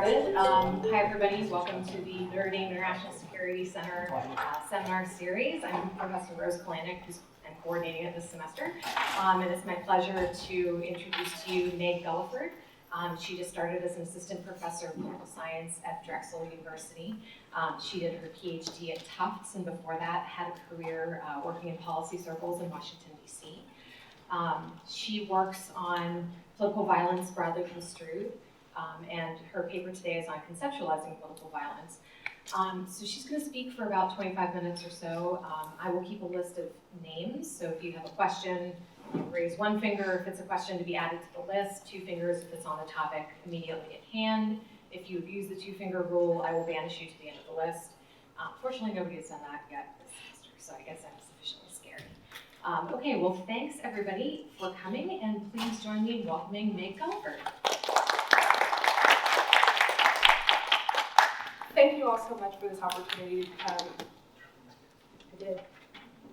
started. Hi everybody, welcome to the Notre Dame International Security Center seminar series. I'm Professor Rose Kalanick, who's coordinating it this semester. And it's my pleasure to introduce to you Meg Guliford. She just started as an assistant professor of political science at Drexel University. She did her PhD at Tufts, and before that had a career working in policy circles in Washington, D.C. She works on political violence broadly construed, and her paper today is on conceptualizing political violence. So she's going to speak for about 25 minutes or so. I will keep a list of names, so if you have a question, raise one finger if it's a question to be added to the list, two fingers if it's on the topic immediately at hand. If you abuse the two-finger rule, I will banish you to the end of the list. Fortunately, nobody has done that yet this semester, so I guess I'm sufficiently scared. Okay, well, thanks everybody for coming, and please join me in welcoming Meg Guliford. Thank you all so much for this opportunity to come. I did.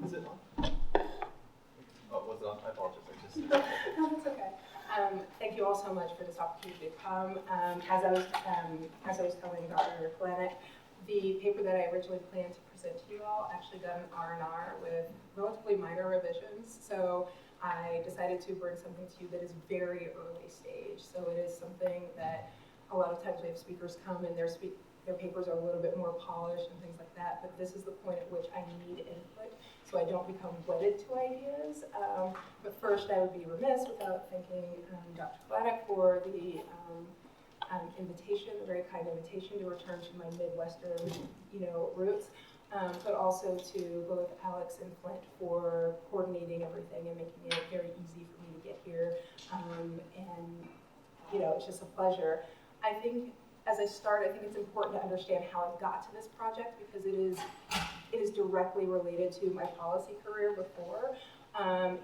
Is it on? Oh, was it on? I apologize. No, that's okay. Thank you all so much for this opportunity to come. As I was telling Dr. Kalanick, the paper that I originally planned to present to you all actually got an R&R with relatively minor revisions. So I decided to bring something to you that is very early stage. So it is something that a lot of times we have speakers come and their papers are a little bit more polished and things like that, but this is the point at which I need input so I don't become wedded to ideas. But first I would be remiss without thanking Dr. Kalanick for the invitation, a very kind invitation to return to my Midwestern, roots, but also to both Alex and Flint for coordinating everything and making it very easy for me to get here. And it's just a pleasure. I think as I start, I think it's important to understand how I got to this project because it is directly related to my policy career before.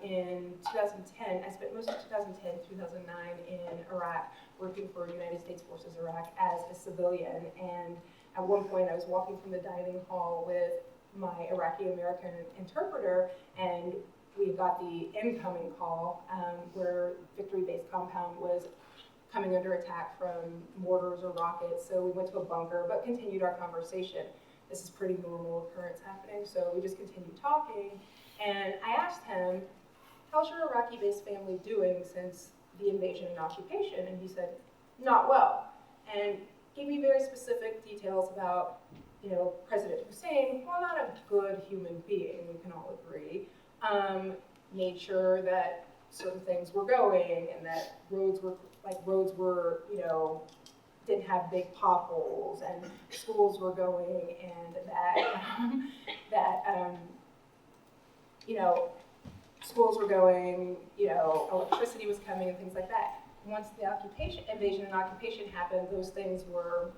In 2010, I spent most of 2010, 2009 in Iraq, working for United States Forces Iraq as a civilian. And at one point, I was walking from the dining hall with my Iraqi-American interpreter, and we got the incoming call where Victory Base Compound was coming under attack from mortars or rockets. So we went to a bunker, but continued our conversation. This is pretty normal occurrence happening. So we just continued talking. And I asked him, how's your Iraqi-based family doing since the invasion and occupation? And he said, not well. And gave me very specific details about, President Hussein, while not a good human being, we can all agree, made sure that certain things were going and that roads were, didn't have big potholes and schools were going and schools were going, electricity was coming and things like that. Once the invasion and occupation happened, those things were,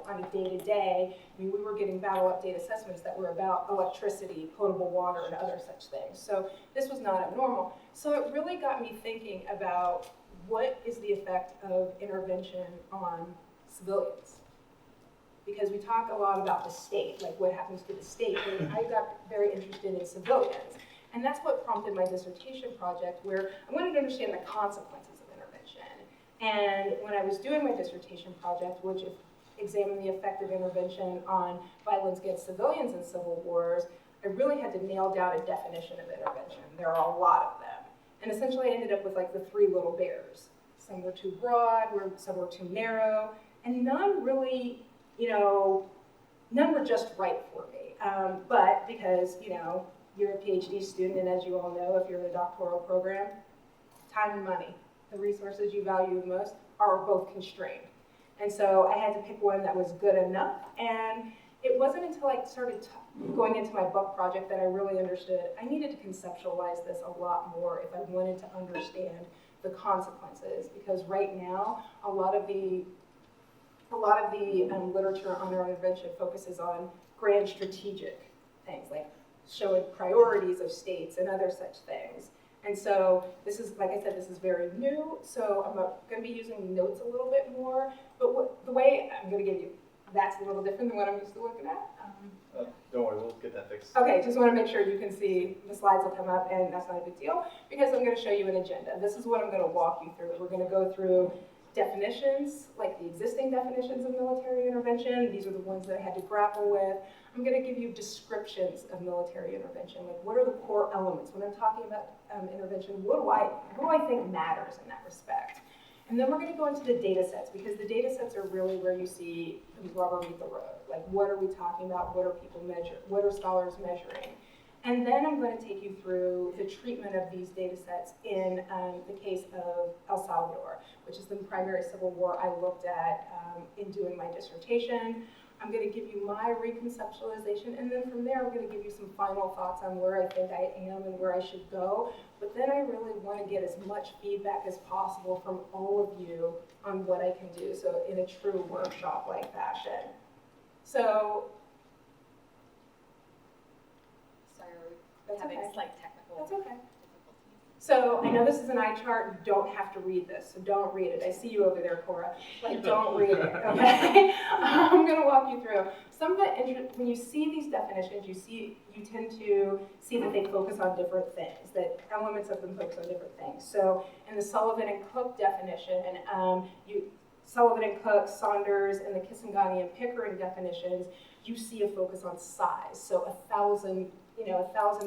on a day-to-day. I mean, we were getting battle update assessments that were about electricity, potable water, and other such things. So this was not abnormal. So it really got me thinking about what is the effect of intervention on civilians? Because we talk a lot about the state, like what happens to the state, but I got very interested in civilians. And that's what prompted my dissertation project, where I wanted to understand the consequences of intervention. And when I was doing my dissertation project, which examined the effect of intervention on violence against civilians in civil wars, I really had to nail down a definition of intervention. There are a lot of them. And essentially I ended up with like the three little bears. Some were too broad, some were too narrow, and none really, none were just right for me. But because, you're a PhD student, and as you all know, if you're in a doctoral program, time and money, the resources you value the most, are both constrained. And so I had to pick one that was good enough, and it wasn't until I started going into my book project that I really understood I needed to conceptualize this a lot more if I wanted to understand the consequences, because right now a lot of the literature on intervention focuses on grand strategic things like showing priorities of states and other such things. And so this is, like I said, this is very new, so I'm going to be using notes a little bit more, but the way I'm going to give you, that's a little different than what I'm used to looking at. Don't worry, we'll get that fixed. Okay, just want to make sure you can see the slides will come up, and that's not a big deal because I'm going to show you an agenda. This is what I'm going to walk you through. We're going to go through definitions, like the existing definitions of military intervention. These are the ones that I had to grapple with. I'm going to give you descriptions of military intervention, like what are the core elements? When I'm talking about intervention, what do I think matters in that respect? And then we're going to go into the data sets, because the data sets are really where you see the rubber meet the road. Like, what are we talking about? What are people measuring? What are scholars measuring? And then I'm going to take you through the treatment of these data sets in the case of El Salvador, which is the primary civil war I looked at in doing my dissertation. I'm going to give you my reconceptualization, and then from there I'm going to give you some final thoughts on where I think I am and where I should go. But then I really want to get as much feedback as possible from all of you on what I can do, so in a true workshop-like fashion. So, Sorry, that's having okay. slight technical That's okay. difficulties. So I know this is an eye chart. You don't have to read this, so don't read it. I see you over there, Cora. Like, don't read it, okay? I'm going to walk you through. Some of the when you see these definitions, you tend to see that they focus on different things, that elements of them focus on different things. So in the Sullivan and Cook definition, Sullivan and Cook, Saunders, and the Kisangani and Pickering definitions, you see a focus on size. So 1,000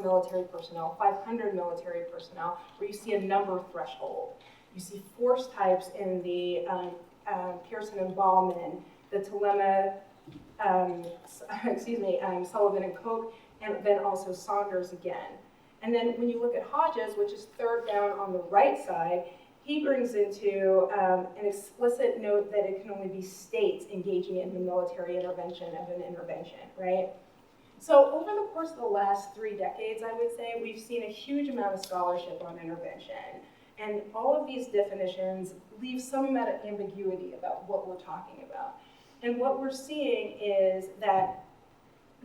military personnel, 500 military personnel, where you see a number threshold. You see force types in the Pearson and Ballman, the Telema, Sullivan and Coke, and then also Saunders again. And then when you look at Hodges, which is third down on the right side, he brings into an explicit note that it can only be states engaging in the military intervention of an intervention, right? So over the course of the last 3 decades, I would say, we've seen a huge amount of scholarship on intervention. And all of these definitions leave some amount of ambiguity about what we're talking about. And what we're seeing is that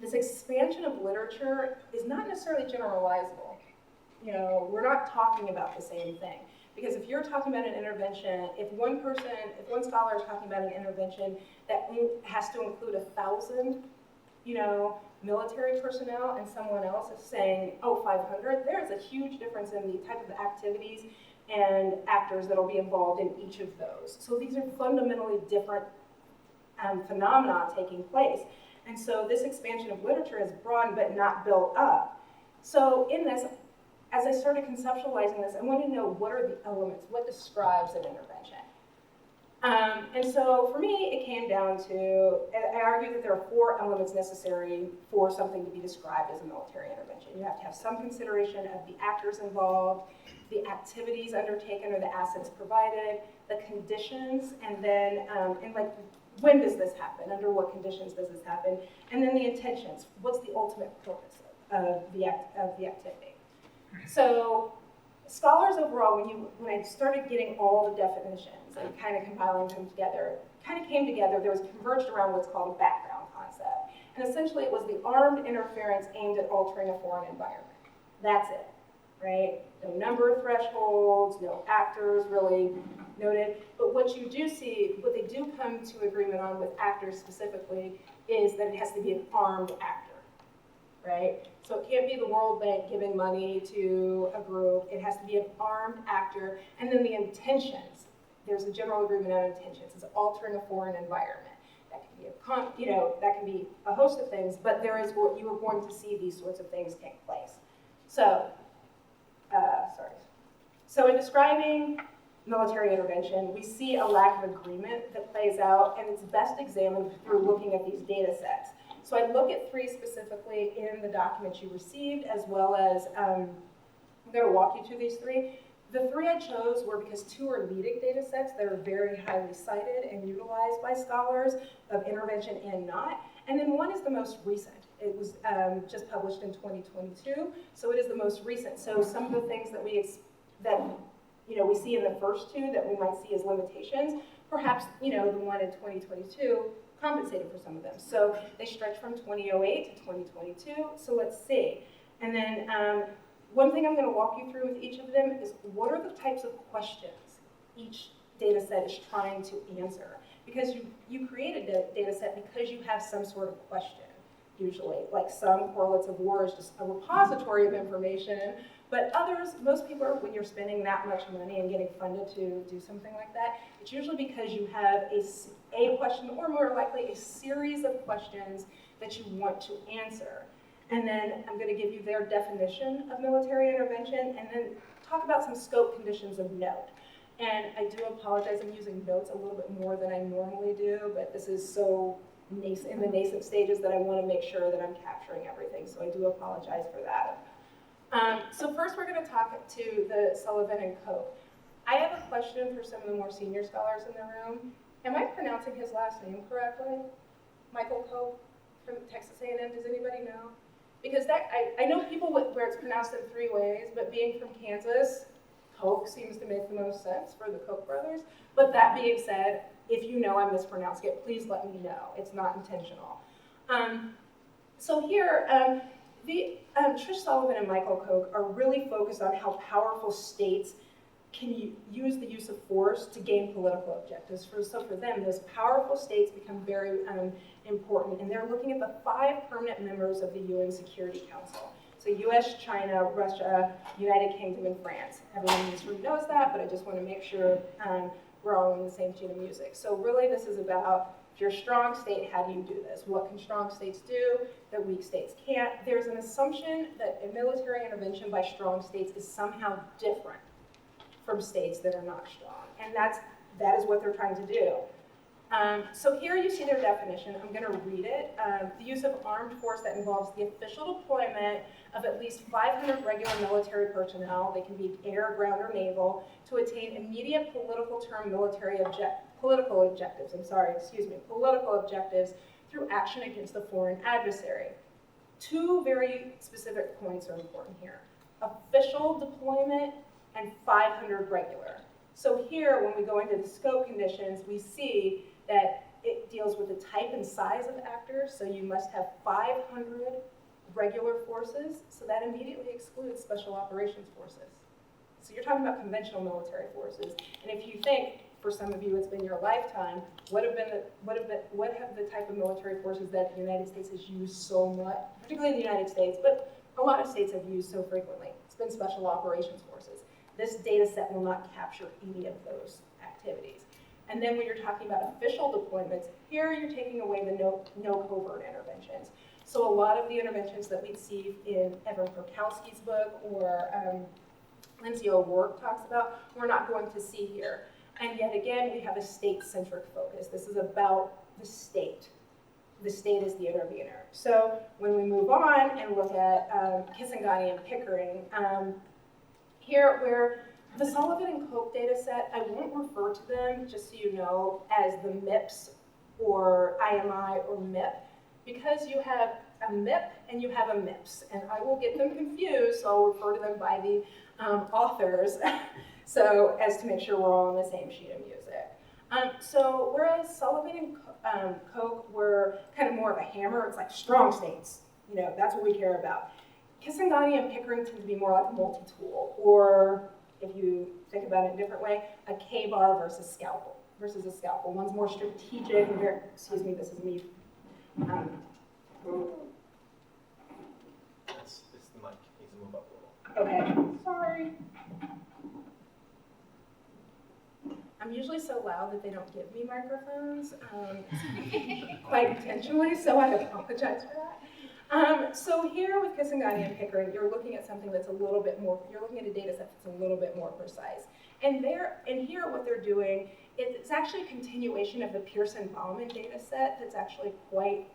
this expansion of literature is not necessarily generalizable. You know, we're not talking about the same thing. Because if you're talking about an intervention, if one scholar is talking about an intervention that has to include 1,000, military personnel, and someone else is saying, 500, there's a huge difference in the type of activities and actors that will be involved in each of those. So these are fundamentally different phenomena taking place. And so this expansion of literature is broad but not built up. So in this, as I started conceptualizing this, I wanted to know what are the elements, what describes an intervention. And so for me, it came down to, I argue that there are 4 elements necessary for something to be described as a military intervention. You have to have some consideration of the actors involved, the activities undertaken or the assets provided, the conditions, and then, when does this happen? Under what conditions does this happen? And then the intentions. What's the ultimate purpose of the activity? So scholars overall, when I started getting all the definitions and kind of compiling them together, kind of came together, there was converged around what's called a background concept. And essentially it was the armed interference aimed at altering a foreign environment. That's it, right? No number thresholds, no actors really noted. But what you do see, what they do come to agreement on with actors specifically, is that it has to be an armed actor, right? So it can't be the World Bank giving money to a group. It has to be an armed actor. And then the intentions. There's a general agreement on intentions. It's altering a foreign environment. That can be that can be a host of things. But you are going to see these sorts of things take place. So, So in describing military intervention, we see a lack of agreement that plays out, and it's best examined through looking at these data sets. So I look at 3 specifically in the documents you received, as well as, I'm going to walk you through these 3. The 3 I chose were because 2 are leading data sets that are very highly cited and utilized by scholars of intervention and not. And then 1 is the most recent. It was just published in 2022, so it is the most recent. So some of the things that we see in the first 2 that we might see as limitations, perhaps the one in 2022 compensated for some of them. So they stretch from 2008 to 2022, so let's see. And then one thing I'm going to walk you through with each of them is what are the types of questions each data set is trying to answer. Because you create a data set because you have some sort of question, usually. Like some correlates of war is just a repository of information, But others, most people, when you're spending that much money and getting funded to do something like that, it's usually because you have a question, or more likely a series of questions that you want to answer. And then I'm going to give you their definition of military intervention, and then talk about some scope conditions of note. And I do apologize, I'm using notes a little bit more than I normally do, but this is so in the nascent stages that I want to make sure that I'm capturing everything, so I do apologize for that. So first we're going to talk to the Sullivan and Koch. I have a question for some of the more senior scholars in the room. Am I pronouncing his last name correctly? Michael Koch from Texas A&M, does anybody know? Because I know people where it's pronounced in 3 ways, but being from Kansas, Koch seems to make the most sense for the Koch brothers. But that being said, if you know I'm mispronouncing it, please let me know. It's not intentional. So here, Trish Sullivan and Michael Koch are really focused on how powerful states can use the use of force to gain political objectives. So for them, those powerful states become very important, and they're looking at the 5 permanent members of the UN Security Council. So US, China, Russia, United Kingdom, and France. Everyone in this room knows that, but I just want to make sure we're all in the same sheet of music. So really this is about, if you're a strong state, how do you do this? What can strong states do that weak states can't? There's an assumption that a military intervention by strong states is somehow different from states that are not strong. And that is what they're trying to do. So here you see their definition. I'm going to read it. The use of armed force that involves the official deployment of at least 500 regular military personnel, they can be air, ground, or naval, to attain immediate political objectives through action against the foreign adversary. 2 very specific points are important here. Official deployment and 500 regular. So here, when we go into the scope conditions, we see that it deals with the type and size of actors, so you must have 500 regular forces, so that immediately excludes special operations forces. So you're talking about conventional military forces, and if you think, for some of you it's been your lifetime, what have the type of military forces that the United States has used so much, particularly the United States, but a lot of states have used so frequently? It's been special operations forces. This data set will not capture any of those activities. And then when you're talking about official deployments, here you're taking away the no covert interventions. So a lot of the interventions that we see in Evan Kurkowski's book or Lindsay O'Rourke talks about, we're not going to see here. And yet again, we have a state-centric focus. This is about the state. The state is the intervener. So when we move on and look at Kisangani and Pickering, here where the Sullivan and Koch data set, I won't refer to them, just so you know, as the MIPS or IMI or MIP, because you have a MIP and you have a MIPS, and I will get them confused, so I'll refer to them by the authors, so as to make sure we're all on the same sheet of music. So whereas Sullivan and Koch were kind of more of a hammer, it's like strong states, that's what we care about. Kisangani and Pickering tend to be more like a multi-tool, or if you think about it a different way, a K-bar versus a scalpel. One's more strategic and very, excuse me, this is me. It's the mic, needs to move up a little. Okay, sorry. I'm usually so loud that they don't give me microphones, quite intentionally, so I apologize for that. So here with Kisangani and Pickering, you're looking at something that's a little bit more, you're looking at a data set that's a little bit more precise. And here what they're doing, it's actually a continuation of the Pearson-Bauman data set that's actually quite,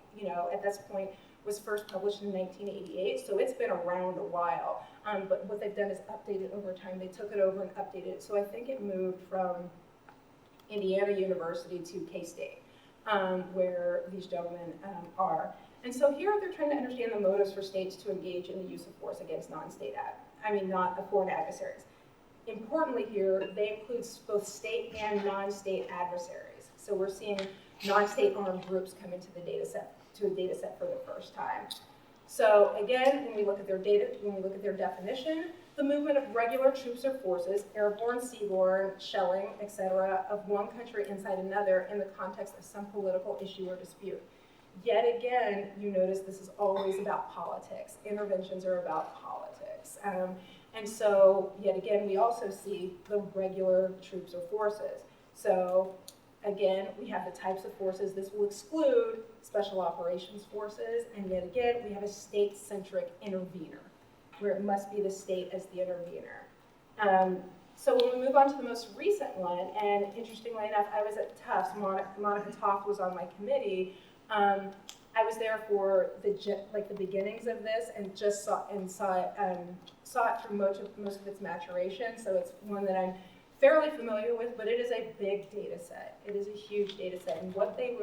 at this point, was first published in 1988, so it's been around a while. But what they've done is updated over time. They took it over and updated it. So I think it moved from Indiana University to K-State, where these gentlemen are. And so here they're trying to understand the motives for states to engage in the use of force against not foreign adversaries. Importantly here, they include both state and non-state adversaries. So we're seeing non-state armed groups come into the data set, for the first time. So again, when we look at their definition, the movement of regular troops or forces, airborne, seaborne, shelling, etc., of one country inside another in the context of some political issue or dispute. Yet again, you notice this is always about politics. Interventions are about politics. And so, yet again, we also see the regular troops or forces. So, again, we have the types of forces. This will exclude special operations forces, and yet again, we have a state-centric intervener, where it must be the state as the intervener. So when we move on to the most recent one, and interestingly enough, I was at Tufts, Monica Toft was on my committee. I was there for the beginnings of this, and just saw it through most of its maturation. So it's one that I'm fairly familiar with, but it is a big data set. It is a huge data set, and what they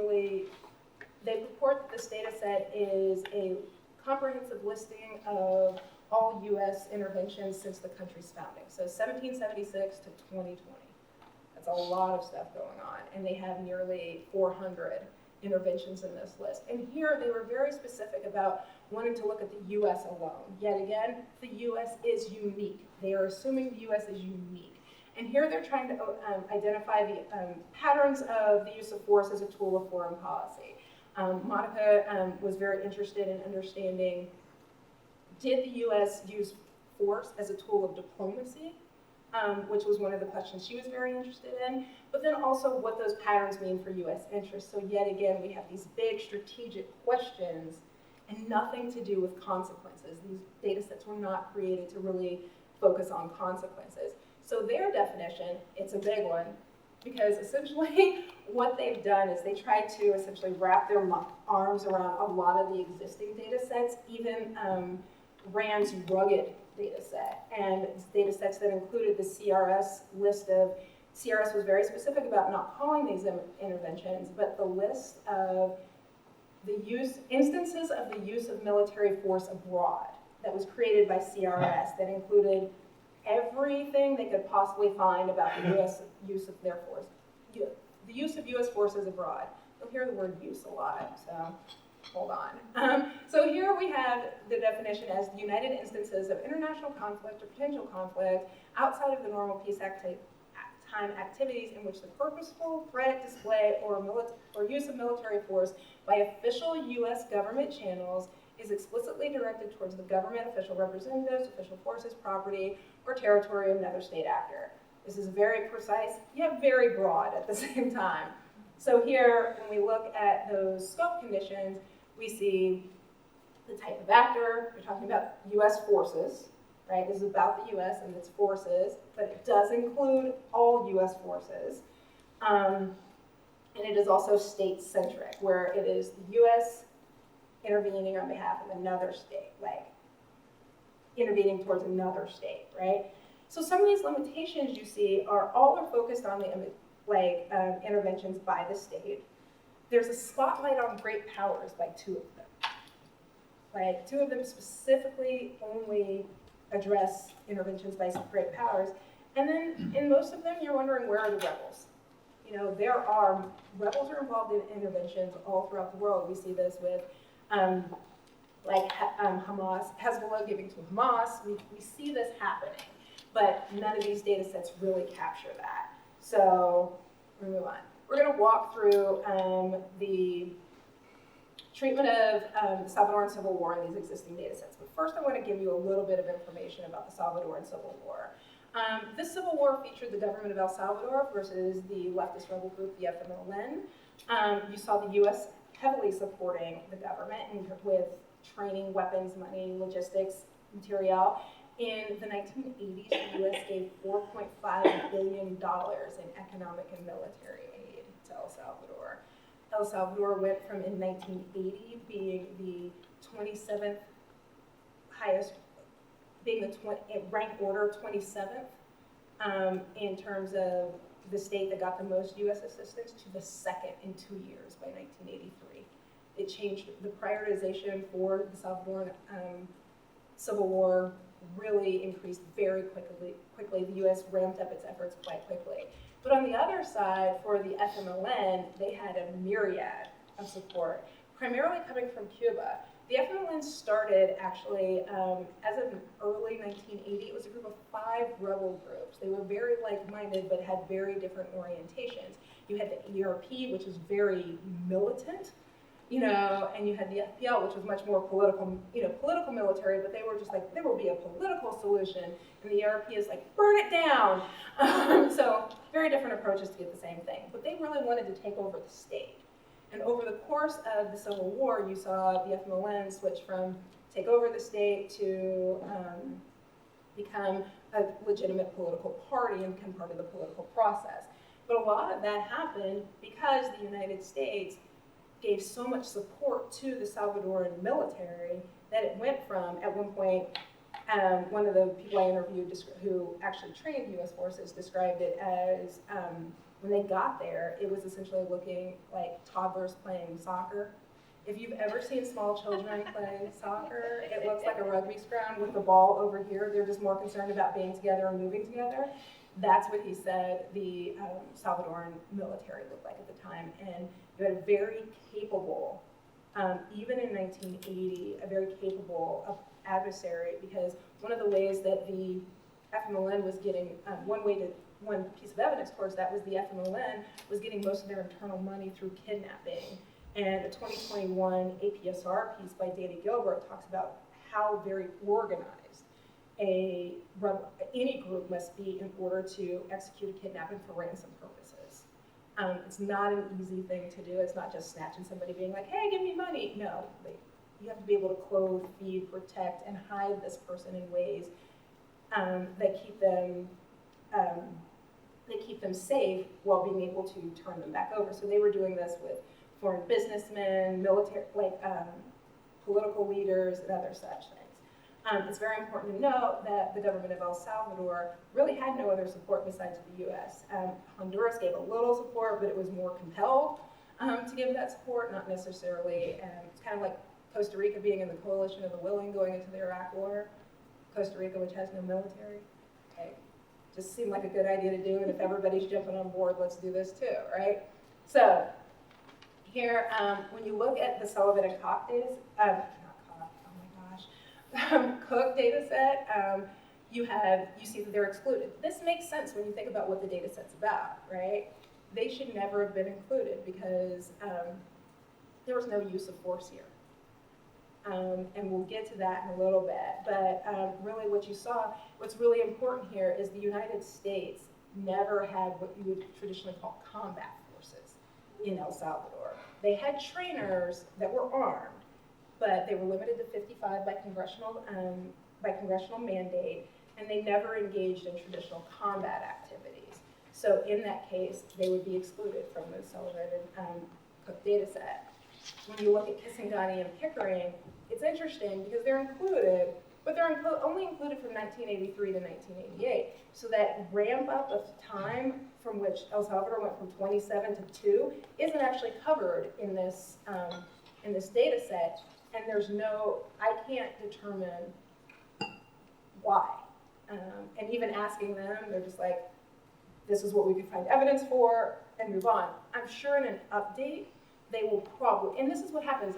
purport that this data set is a comprehensive listing of all U.S. interventions since the country's founding. So 1776 to 2020. That's a lot of stuff going on, and they have nearly 400 interventions in this list. And here they were very specific about wanting to look at the U.S. alone. Yet again, the U.S. is unique. They are assuming the U.S. is unique. And here they're trying to identify the patterns of the use of force as a tool of foreign policy. Monica was very interested in understanding, did the U.S. use force as a tool of diplomacy, which was one of the questions she was very interested in, but then also what those patterns mean for U.S. interests. So yet again, we have these big strategic questions and nothing to do with consequences. These data sets were not created to really focus on consequences. So their definition, it's a big one, because essentially what they've done is they tried to essentially wrap their arms around a lot of the existing data sets, even RAND's rugged data set, and data sets that included the CRS list of, CRS was very specific about not calling these interventions, but the list of instances of the use of military force abroad that was created by CRS that included everything they could possibly find about the U.S. use of their force, the use of U.S. forces abroad. You'll hear the word use a lot, so hold on. So here we have the definition as the united instances of international conflict or potential conflict outside of the normal peacetime activities in which the purposeful threat, display, or use of military force by official U.S. government channels is explicitly directed towards the government, official representatives, official forces, property, or territory of another state actor. This is very precise, yet very broad at the same time. So here, when we look at those scope conditions, we see the type of actor. We're talking about U.S. forces, right? This is about the U.S. and its forces, but it does include all U.S. forces. And it is also state-centric, where it is the U.S. intervening on behalf of another state, like intervening towards another state, right? So some of these limitations you see are focused on the interventions by the state. There's a spotlight on great powers by two of them. Like, two of them specifically only address interventions by some great powers. And then in most of them, you're wondering, where are the rebels? You know, rebels are involved in interventions all throughout the world. We see this with Hamas, Hezbollah giving to Hamas. We see this happening, but none of these data sets really capture that. So we're gonna move on. We're going to walk through the treatment of the Salvadoran Civil War in these existing data sets. But first, I want to give you a little bit of information about the Salvadoran Civil War. This civil war featured the government of El Salvador versus the leftist rebel group, the FMLN. You saw the U.S. heavily supporting the government with training, weapons, money, logistics, material. In the 1980s, the U.S. gave $4.5 billion in economic and military aid to El Salvador. El Salvador went from, in 1980, being the 27th highest, being the rank order 27th in terms of the state that got the most U.S. assistance, to the second in 2 years by 1983. It changed the prioritization for the Salvadoran Civil War. Really increased very quickly. The U.S. ramped up its efforts quite quickly. But on the other side, for the FMLN, they had a myriad of support, primarily coming from Cuba. The FMLN started actually as of early 1980. It was a group of 5 rebel groups. They were very like-minded, but had very different orientations. You had the ERP, which is very militant. and you had the FPL, which was much more political, political military, but they were just like, there will be a political solution, and the ERP is like, burn it down. So very different approaches to get the same thing, but they really wanted to take over the state. And over the course of the Civil War, you saw the FMLN switch from take over the state to become a legitimate political party and become part of the political process. But a lot of that happened because the United States gave so much support to the Salvadoran military that it went from, at one point, one of the people I interviewed who actually trained U.S. forces described it as, when they got there, it was essentially looking like toddlers playing soccer. If you've ever seen small children playing soccer, it looks like a rugby scrum with the ball over here. They're just more concerned about being together and moving together. That's what he said the Salvadoran military looked like at the time. And you had a very capable, even in 1980, a very capable adversary, because one of the ways that the FMLN was getting, one piece of evidence towards that was the FMLN was getting most of their internal money through kidnapping. And a 2021 APSR piece by Danny Gilbert talks about how very organized any group must be in order to execute a kidnapping for ransom purposes. It's not an easy thing to do. It's not just snatching somebody being like, hey, give me money. No, you have to be able to clothe, feed, protect, and hide this person in ways that keep them safe while being able to turn them back over. So they were doing this with foreign businessmen, military, political leaders, and other such things. It's very important to note that the government of El Salvador really had no other support besides the U.S. Honduras gave a little support, but it was more compelled to give that support, not necessarily. It's kind of like Costa Rica being in the coalition of the willing going into the Iraq War. Costa Rica, which has no military. Okay. Just seemed like a good idea to do, and if everybody's jumping on board, let's do this too, right? So here, when you look at the Sullivan and Koch data, Cook data set, you see that they're excluded. This makes sense when you think about what the data set's about, right? They should never have been included because there was no use of force here. And we'll get to that in a little bit, but really what's really important here is the United States never had what you would traditionally call combat forces in El Salvador. They had trainers that were armed, but they were limited to 55 by congressional mandate, and they never engaged in traditional combat activities. So in that case, they would be excluded from the Sullivan and Cook data set. When you look at Kisangani and Pickering, it's interesting because they're included, but they're only included from 1983 to 1988. So that ramp up of time from which El Salvador went from 27 to 2 isn't actually covered in this data set, and I can't determine why. And even asking them, they're just like, this is what we could find evidence for, and move on. I'm sure in an update, they will probably, and this is what happens,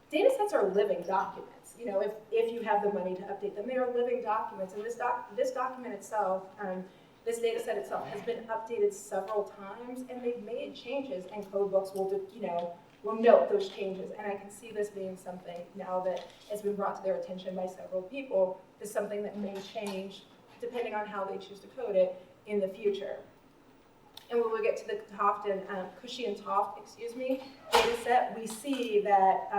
data sets are living documents. If you have the money to update them, they are living documents, and this document itself, this data set itself has been updated several times, and they've made changes, and code books will note those changes. And I can see this being something now that has been brought to their attention by several people, is something that may change depending on how they choose to code it in the future. And when we get to the Cushy and Toft, data set, we see that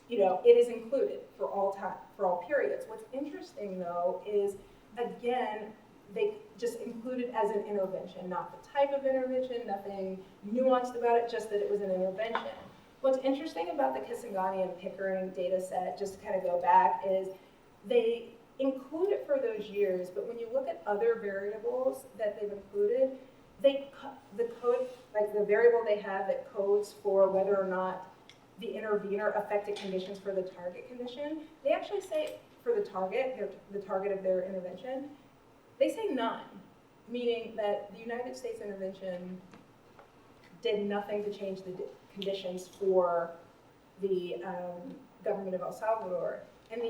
it is included for all periods. What's interesting though is, again, they just included as an intervention, not the type of intervention, nothing nuanced about it, just that it was an intervention. What's interesting about the Kisangani and Pickering data set, just to kind of go back, is they include it for those years, but when you look at other variables that they've included, the code, like the variable they have that codes for whether or not the intervener affected conditions for the target condition, they actually say for the target of their intervention, they say none, meaning that the United States intervention did nothing to change the conditions for the government of El Salvador. And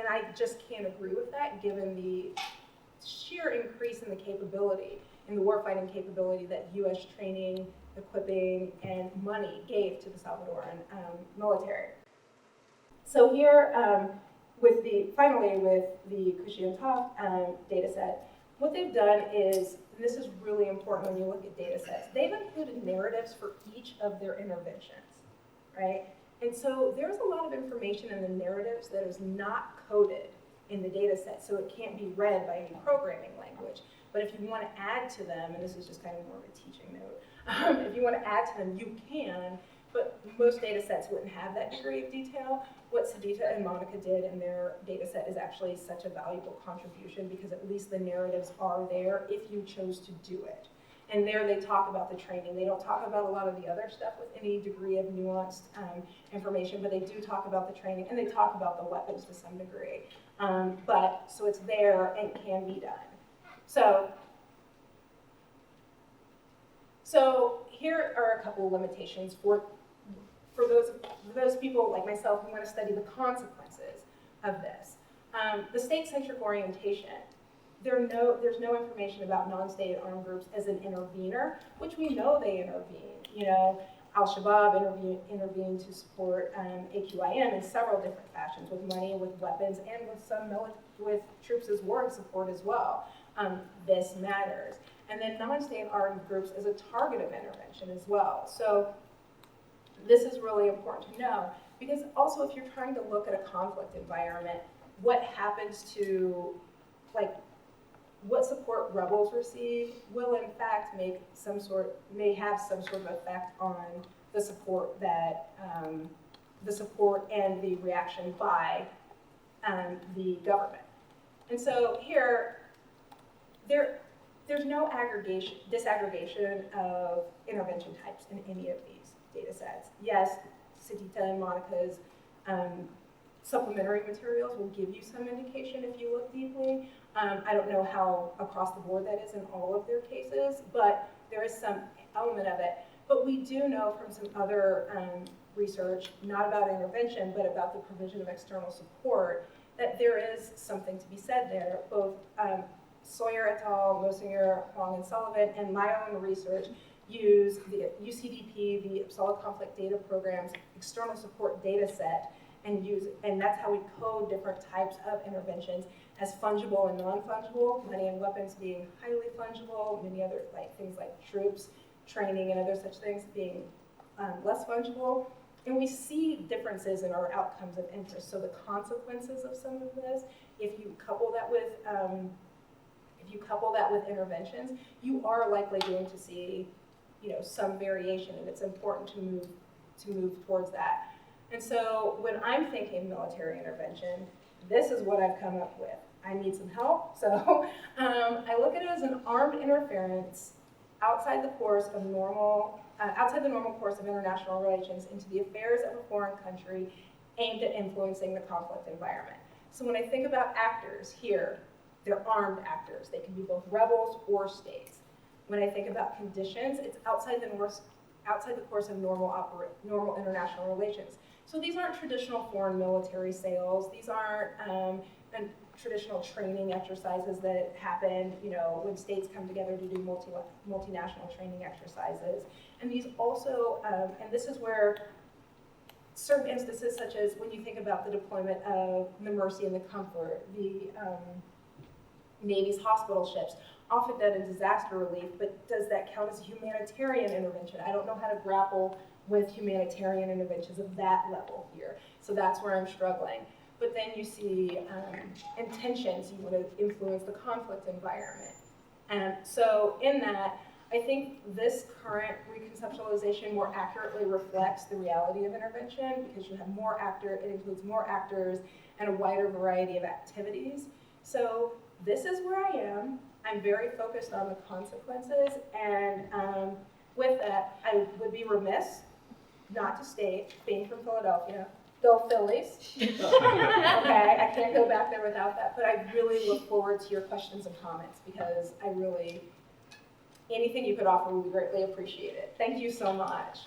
I just can't agree with that, given the sheer increase in the capability, in the warfighting capability that U.S. training equipping, and money gave to the Salvadoran military. So here, finally with the Cushion-Toff data set, what they've done is, and this is really important when you look at data sets, they've included narratives for each of their interventions, right? And so there's a lot of information in the narratives that is not coded in the data set, so it can't be read by any programming language. But if you want to add to them, and this is just kind of more of a teaching note, if you want to add to them, you can, but most data sets wouldn't have that degree of detail. What Sadita and Monica did in their data set is actually such a valuable contribution because at least the narratives are there if you chose to do it. And there they talk about the training. They don't talk about a lot of the other stuff with any degree of nuanced information, but they do talk about the training, and they talk about the weapons to some degree. So it's there and can be done. So here are a couple of limitations for those people like myself who want to study the consequences of this. The state-centric orientation. There's no information about non-state armed groups as an intervener, which we know they intervene. You know, Al-Shabaab intervened to support AQIM in several different fashions, with money, with weapons, and with troops as war support as well. This matters. And then non-state armed groups as a target of intervention as well. So this is really important to know, because also if you're trying to look at a conflict environment, what happens to, like, what support rebels receive will in fact may have some sort of effect on the support that the support and the reaction by the government. And so here, there's no disaggregation of intervention types in any of these data sets. Yes, Sadita and Monica's supplementary materials will give you some indication if you look deeply. I don't know how across the board that is in all of their cases, but there is some element of it. But we do know from some other research, not about intervention, but about the provision of external support, that there is something to be said there. Both Sawyer et al., Mosinger, Huang, and Sullivan, and my own research use the UCDP, the Uppsala Conflict Data Program's external support data set, and that's how we code different types of interventions as fungible and non-fungible, money and weapons being highly fungible, many other things like troops, training, and other such things being less fungible. And we see differences in our outcomes of interest. So the consequences of some of this, if you couple that with interventions, you are likely going to see, some variation, and it's important to move towards that. And so when I'm thinking military intervention, this is what I've come up with. I need some help, so I look at it as an armed interference outside the normal course of international relations into the affairs of a foreign country aimed at influencing the conflict environment. So when I think about actors here, they're armed actors. They can be both rebels or states. When I think about conditions, it's outside the course of normal international relations. So these aren't traditional foreign military sales. These aren't traditional training exercises that happen, when states come together to do multinational training exercises. And these also, and this is where certain instances, such as when you think about the deployment of the Mercy and the Comfort, the Navy's hospital ships, often done in disaster relief, but does that count as a humanitarian intervention? I don't know how to grapple with humanitarian interventions of that level here. So that's where I'm struggling. But then you see intentions, you want to influence the conflict environment. And so in that, I think this current reconceptualization more accurately reflects the reality of intervention, because you have it includes more actors and a wider variety of activities. So this is where I am. I'm very focused on the consequences, and with that, I would be remiss not to state, being from Philadelphia, go Phillies. Okay, I can't go back there without that, but I really look forward to your questions and comments, because anything you could offer would be greatly appreciated. Thank you so much.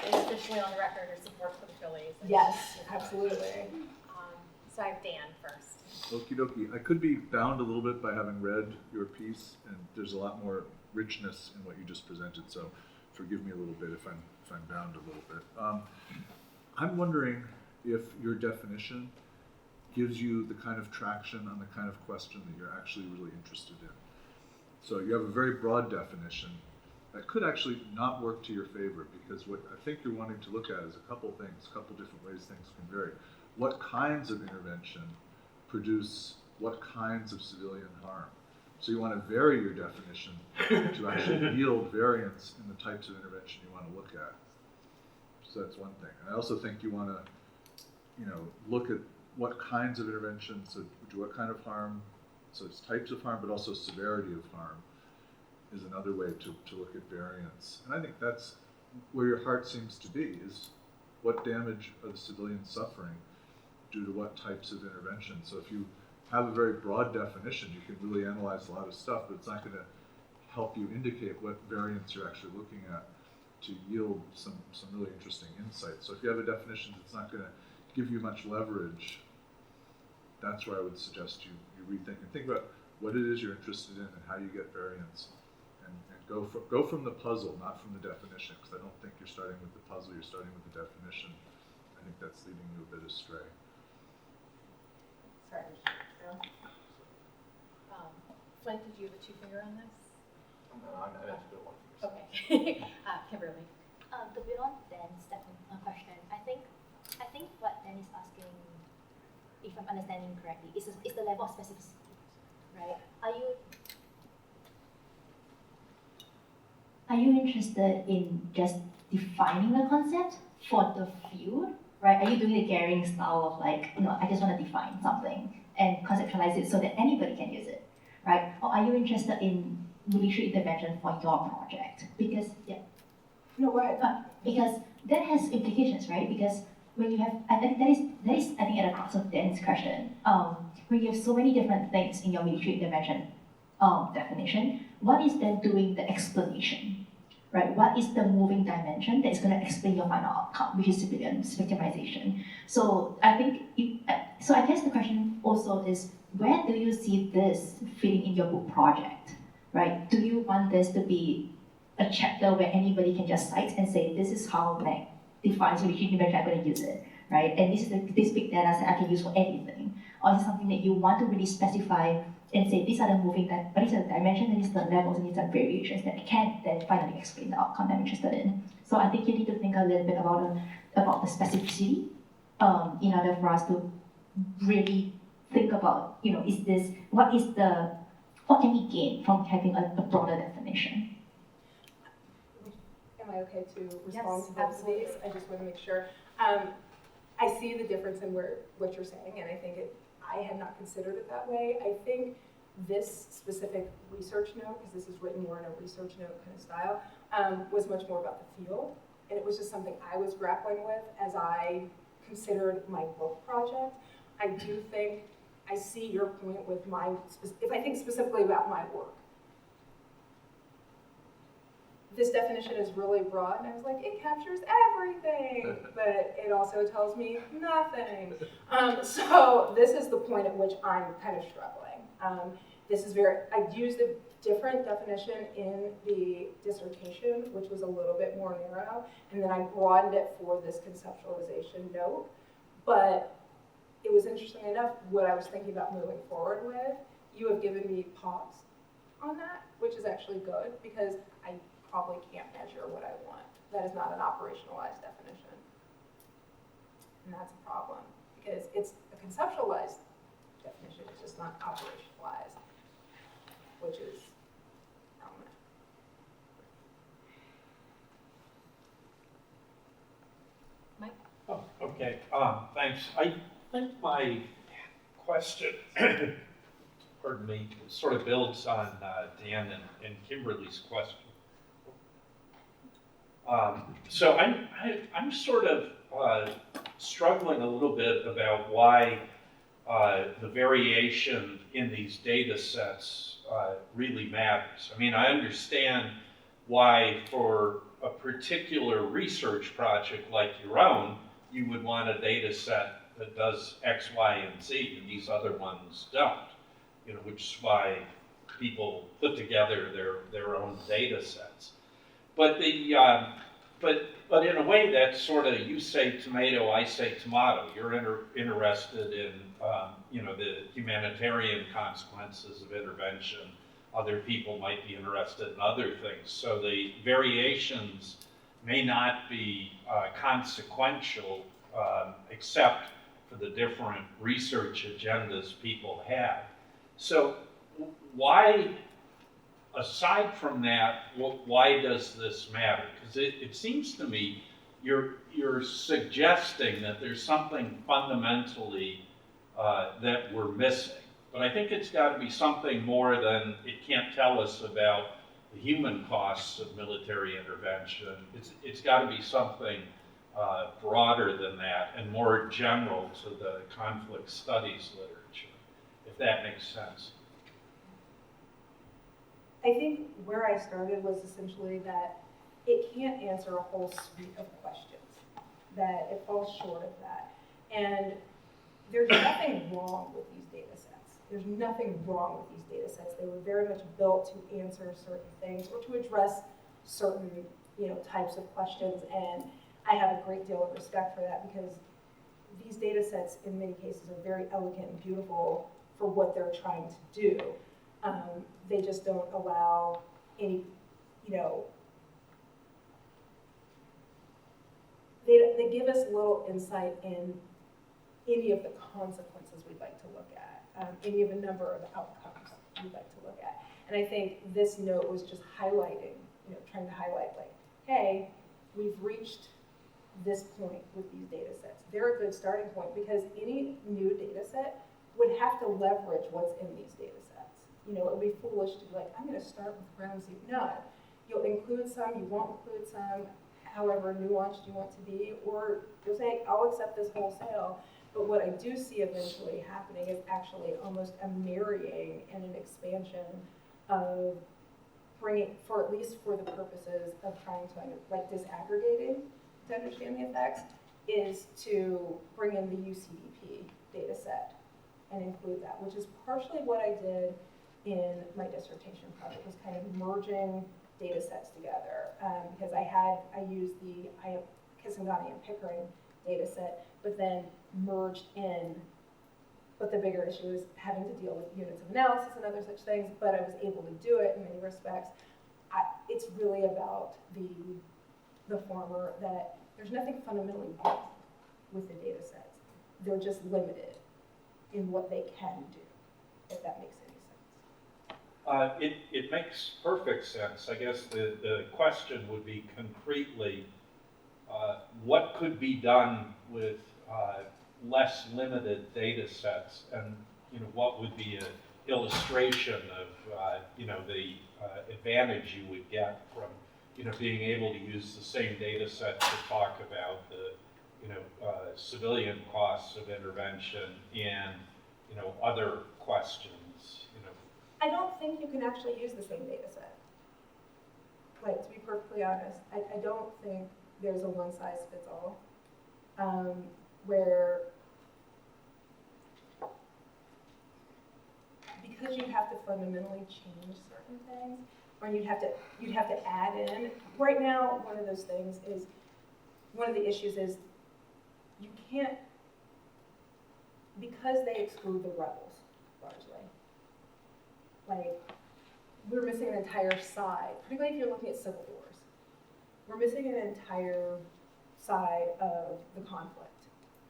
It's officially on the record, your support for the Phillies. Yes, absolutely. So I have Dan first. Okie dokie. I could be bound a little bit by having read your piece, and there's a lot more richness in what you just presented, so forgive me a little bit if I'm bound a little bit. I'm wondering if your definition gives you the kind of traction on the kind of question that you're actually really interested in. So you have a very broad definition that could actually not work to your favor, because what I think you're wanting to look at is a couple things, a couple different ways things can vary. What kinds of intervention produce what kinds of civilian harm? So you want to vary your definition to actually yield variance in the types of intervention you want to look at. So that's one thing. And I also think you want to, look at what kinds of interventions, so do what kind of harm, so it's types of harm, but also severity of harm is another way to look at variance. And I think that's where your heart seems to be, is what damage are the civilians suffering due to what types of intervention. So if you have a very broad definition, you can really analyze a lot of stuff, but it's not going to help you indicate what variance you're actually looking at to yield some really interesting insights. So if you have a definition that's not going to give you much leverage, that's where I would suggest you rethink and think about what it is you're interested in and how you get variance, and go from the puzzle, not from the definition, because I don't think you're starting with the puzzle, you're starting with the definition. I think that's leading you a bit astray. Sorry. Flint, did you have a two-finger on this? No, I meant to do one for yourself. Okay. Kimberly. To build on Dan's question, I think what Dan is asking, if I'm understanding correctly, is the level of specificity, right? Are you interested in just defining the concept for the field, right? Are you doing the Gehring style of like, I just want to define something and conceptualize it so that anybody can use it, right? Or are you interested in military intervention for your project? Because, No, what? because that has implications, right? Because when you have, I think that is I think at the crux of Dan's question. When you have so many different things in your military intervention definition, what is then doing the explanation, right? What is the moving dimension that is going to explain your final outcome, which is civilian victimization? So I think, so I guess the question also is, where do you see this fitting in your book project, right? Do you want this to be a chapter where anybody can just cite and say, this is how Meg defines military intervention, I'm going to use it, right? And this is this big data set I can use for anything. Or is it something that you want to really specify and say, these are the moving, these are the dimensions, and these are the levels, and these are variations that can then finally explain the outcome that I'm interested in. So I think you need to think a little bit about the specificity in order for us to really think about, what can we gain from having a broader definition? Am I okay to respond Yes, to both of absolutely. these? I just want to make sure. I see the difference in what you're saying, and I think I had not considered it that way. I think this specific research note, because this is written more in a research note kind of style, was much more about the field, and it was just something I was grappling with as I considered my book project. I do think I see your point with if I think specifically about my work. This definition is really broad, and I was like, it captures everything, but it also tells me nothing. So this is the point at which I'm kind of struggling. I used a different definition in the dissertation, which was a little bit more narrow, and then I broadened it for this conceptualization note. But it was interesting enough, what I was thinking about moving forward with, you have given me pause on that, which is actually good, because I probably can't measure what I want. That is not an operationalized definition. And that's a problem, because it's a conceptualized definition, it's just not operationalized, which is prominent. Mike? Oh, okay, thanks. I think my question, pardon me, sort of builds on Dan and Kimberly's question. So I'm sort of struggling a little bit about why the variation in these data sets really matters. I mean, I understand why for a particular research project like your own, you would want a data set that does X, Y, and Z, and these other ones don't. Which is why people put together their own data sets. But but in a way, that's sort of, you say tomato, I say tomato. You're interested in the humanitarian consequences of intervention. Other people might be interested in other things. So the variations may not be consequential, except for the different research agendas people have. So why, aside from that, why does this matter? Because it seems to me you're suggesting that there's something fundamentally that we're missing. But I think it's got to be something more than it can't tell us about the human costs of military intervention. It's got to be something broader than that and more general to the conflict studies literature, if that makes sense. I think where I started was essentially that it can't answer a whole suite of questions, that it falls short of that. And there's nothing wrong with these data sets. There's nothing wrong with these data sets. They were very much built to answer certain things or to address certain types of questions. And I have a great deal of respect for that, because these data sets in many cases are very elegant and beautiful for what they're trying to do. They just don't allow any, they give us little insight in any of the consequences we'd like to look at, any of the number of outcomes we'd like to look at. And I think this note was just highlighting, trying to highlight like, hey, we've reached this point with these data sets. They're a good starting point, because any new data set would have to leverage what's in these data sets. It would be foolish to be like, I'm going to start with ground zero. No, you'll include some, you won't include some, however nuanced you want to be, or you'll say, I'll accept this wholesale. But what I do see eventually happening is actually almost a marrying and an expansion of bringing, for at least for the purposes of trying to, disaggregating to understand the effects, is to bring in the UCDP data set and include that, which is partially what I did in my dissertation project, was kind of merging data sets together, because I used the Kisangani and Pickering data set, but then merged in, but the bigger issue is having to deal with units of analysis and other such things, but I was able to do it in many respects. It's really about the former, that there's nothing fundamentally wrong with the data sets. They're just limited in what they can do, if that makes any sense. It makes perfect sense. I guess the question would be concretely, what could be done with less limited data sets, and what would be an illustration of the advantage you would get from being able to use the same data set to talk about the civilian costs of intervention and other questions. I don't think you can actually use the same data set. To be perfectly honest, I don't think there's a one size fits all, where, because you'd have to fundamentally change certain things, or you'd have to add in. Right now, one of the issues is you can't, because they exclude the rebels largely. We're missing an entire side, particularly if you're looking at civil wars. We're missing an entire side of the conflict,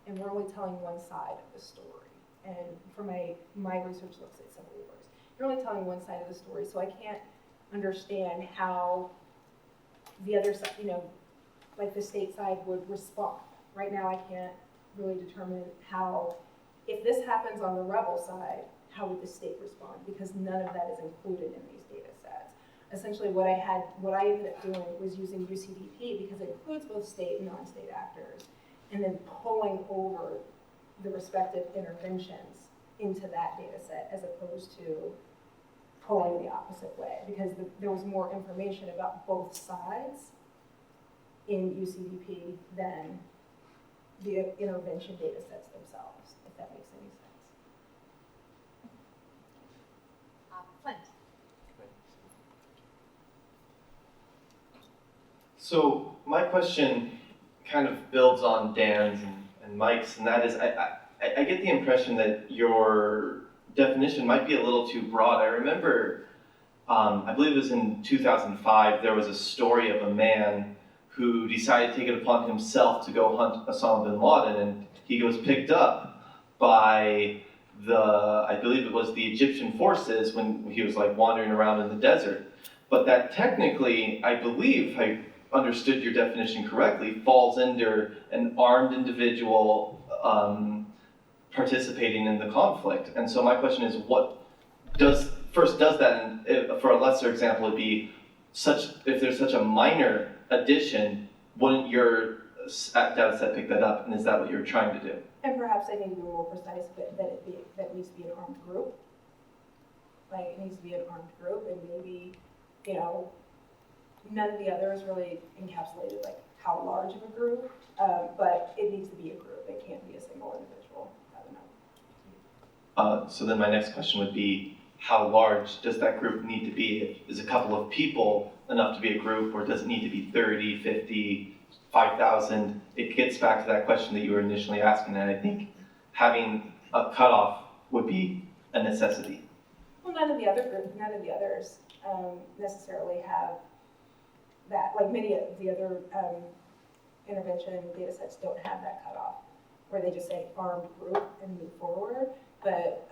and we're only telling one side of the story. And for my research looks at civil wars, you're only telling one side of the story, so I can't understand how the other side, the state side would respond. Right now, I can't really determine how, if this happens on the rebel side, how would the state respond? Because none of that is included in these data sets. Essentially, what I ended up doing was using UCDP, because it includes both state and non-state actors, and then pulling over the respective interventions into that data set, as opposed to pulling the opposite way, because there was more information about both sides in UCDP than the intervention data sets themselves, if that makes any sense. Flint. So my question kind of builds on Dan's and Mike's, and that is, I get the impression that your definition might be a little too broad. I remember, I believe it was in 2005, there was a story of a man who decided to take it upon himself to go hunt Osama bin Laden, and he was picked up by I believe it was the Egyptian forces when he was like wandering around in the desert. But that technically, I believe, I understood your definition correctly, falls under an armed individual participating in the conflict. And so my question is, does that, for a lesser example, it'd be if there's such a minor addition, wouldn't your data set pick that up? And is that what you're trying to do? And perhaps I need to be more precise, but that it needs to be an armed group. Like, it needs to be an armed group, and maybe, none of the others really encapsulated like how large of a group, but it needs to be a group. It can't be a single individual. I don't know. So then my next question would be, how large does that group need to be? Is a couple of people enough to be a group, or does it need to be 30, 50, 5,000? It gets back to that question that you were initially asking, and I think having a cutoff would be a necessity. Well, none of the others necessarily have that. Like many of the other intervention data sets don't have that cutoff, where they just say armed group and move forward. But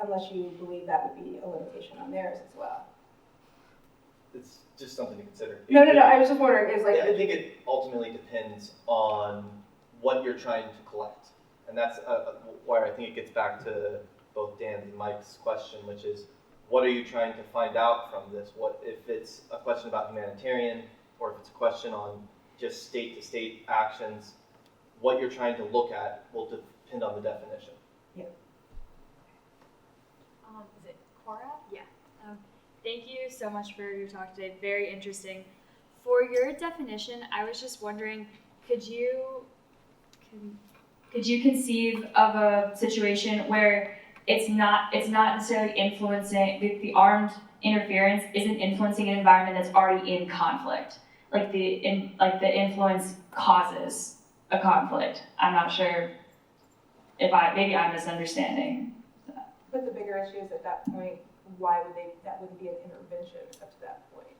unless you believe that would be a limitation on theirs as well. It's just something to consider. No. I was just wondering, I think it ultimately depends on what you're trying to collect. And that's where I think it gets back to both Dan's and Mike's question, which is, what are you trying to find out from this? What if it's a question about humanitarian, or if it's a question on just state-to-state actions? What you're trying to look at will depend on the definition. Yeah. Is it Cora? Yeah. Thank you so much for your talk today. Very interesting. For your definition, I was just wondering, could you conceive of a situation where it's not necessarily influencing the armed interference isn't influencing an environment that's already in conflict, like the influence causes a conflict? I'm not sure if maybe I'm misunderstanding. But the bigger issue is at that point, that wouldn't be an intervention up to that point.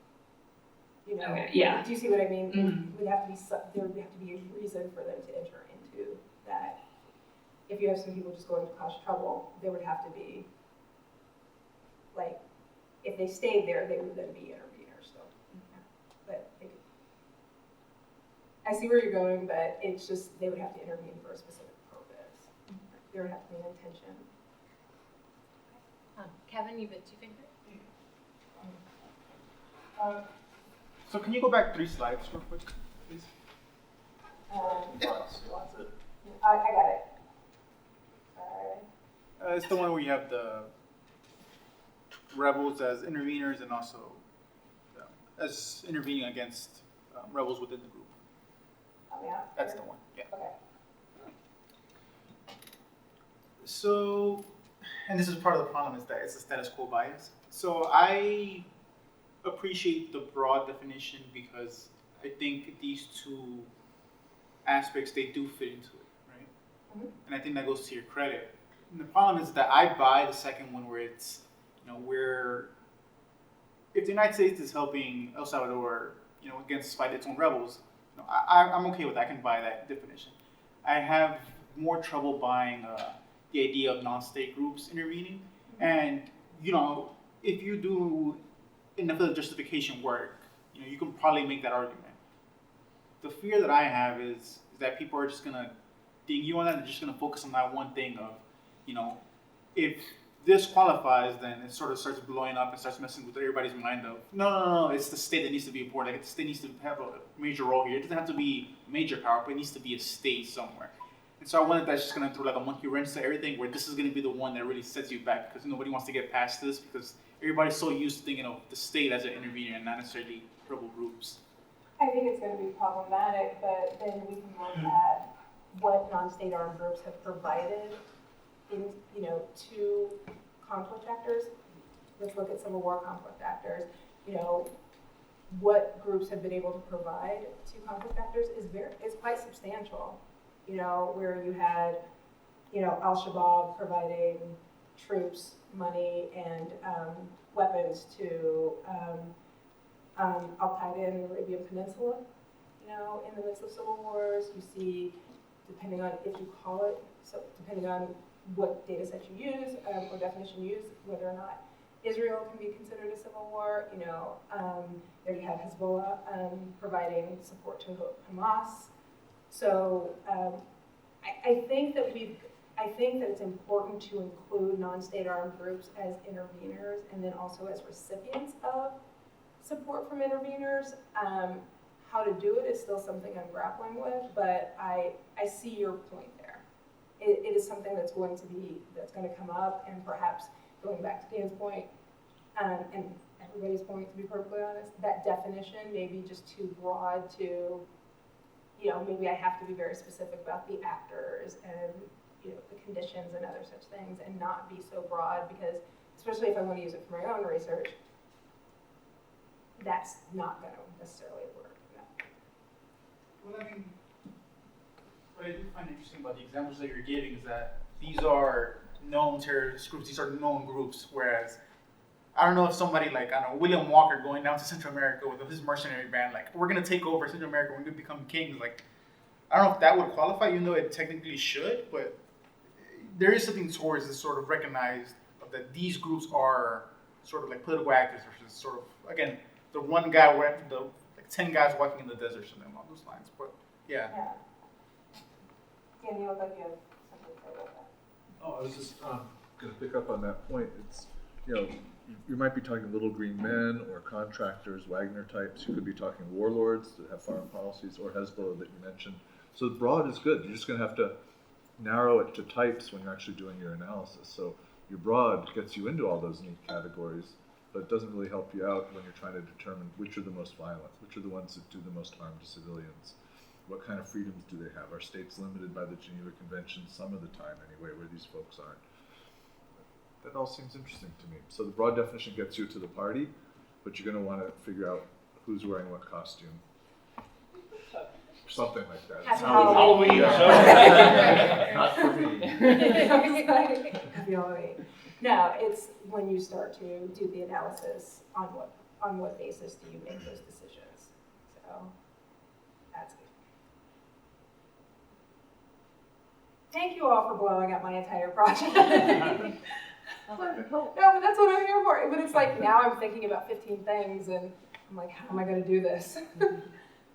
Okay, yeah. Do you see what I mean? Mm-hmm. There would have to be a reason for them to enter into that. If you have some people just going to cause trouble, there would have to be, like, if they stayed there, they would then be interveners still. But I see where you're going, but it's just, they would have to intervene for a specific purpose. There would have to be an intention. Kevin, you have two fingers? So can you go back 3 slides real quick, please? I got it. It's the one where you have the rebels as interveners and also as intervening against rebels within the group. Yeah. That's the one, yeah. Okay. So, and this is part of the problem, is that it's a status quo bias. So I appreciate the broad definition because I think these two aspects, they do fit into it, right? Mm-hmm. And I think that goes to your credit. And the problem is that I buy the second one where it's, where if the United States is helping El Salvador, against fight its own rebels, I'm okay with that. I can buy that definition. I have more trouble buying the idea of non-state groups intervening. And, if you do enough of the justification work, you can probably make that argument. The fear that I have is that people are just going to ding you on that. They're just going to focus on that one thing of, if this qualifies, then it sort of starts blowing up and starts messing with everybody's mind of, no, it's the state that needs to be important. Like, the state needs to have a major role here. It doesn't have to be major power, but it needs to be a state somewhere. And so I wanted that's just going to throw like a monkey wrench to everything, where this is going to be the one that really sets you back, because nobody wants to get past this, because everybody's so used to thinking of the state as an intervener and not necessarily rebel groups. I think it's gonna be problematic, but then we can look at what non-state armed groups have provided in, to conflict actors. Let's look at Civil War conflict actors. What groups have been able to provide to conflict actors is quite substantial. Where you had, Al-Shabaab providing troops, money, and weapons to Al-Qaeda in the Arabian Peninsula, in the midst of civil wars. You see, depending on if you call it, so depending on what data set you use or definition you use, whether or not Israel can be considered a civil war. There you have Hezbollah providing support to Hamas. So I think that it's important to include non-state armed groups as interveners and then also as recipients of support from interveners. How to do it is still something I'm grappling with, but I see your point there. It is something that's going to come up, and perhaps going back to Dan's point, and everybody's point, to be perfectly honest, that definition may be just too broad to, maybe I have to be very specific about the actors and, the conditions and other such things, and not be so broad, because especially if I want to use it for my own research, that's not going to necessarily work. No. Well, I mean, what I do find interesting about the examples that you're giving is that these are known terrorist groups, these are known groups, whereas I don't know if somebody like, William Walker going down to Central America with his mercenary band, like, we're going to take over Central America, we're going to become kings, like, I don't know if that would qualify, even though it technically should, but there is something towards this sort of recognized that these groups are sort of like political actors versus sort of, again, the one guy, the like 10 guys walking in the desert, something along those lines, but yeah. Dan, you look like you have something to say about that. Oh, I was just going to pick up on that point. It's, you might be talking little green men or contractors, Wagner types. You could be talking warlords that have foreign policies, or Hezbollah that you mentioned. So broad is good. You're just going to have to narrow it to types when you're actually doing your analysis. So your broad gets you into all those neat categories, but it doesn't really help you out when you're trying to determine which are the most violent, which are the ones that do the most harm to civilians. What kind of freedoms do they have? Are states limited by the Geneva Convention some of the time anyway, where these folks aren't? That all seems interesting to me. So the broad definition gets you to the party, but you're going to want to figure out who's wearing what costume. Something like that. Halloween. Not for me. Happy Halloween. No, it's when you start to do the analysis on what basis do you make those decisions. So that's good. Thank you all for blowing up my entire project. No, but that's what I'm here for. But it's like now I'm thinking about 15 things, and I'm like, how am I going to do this?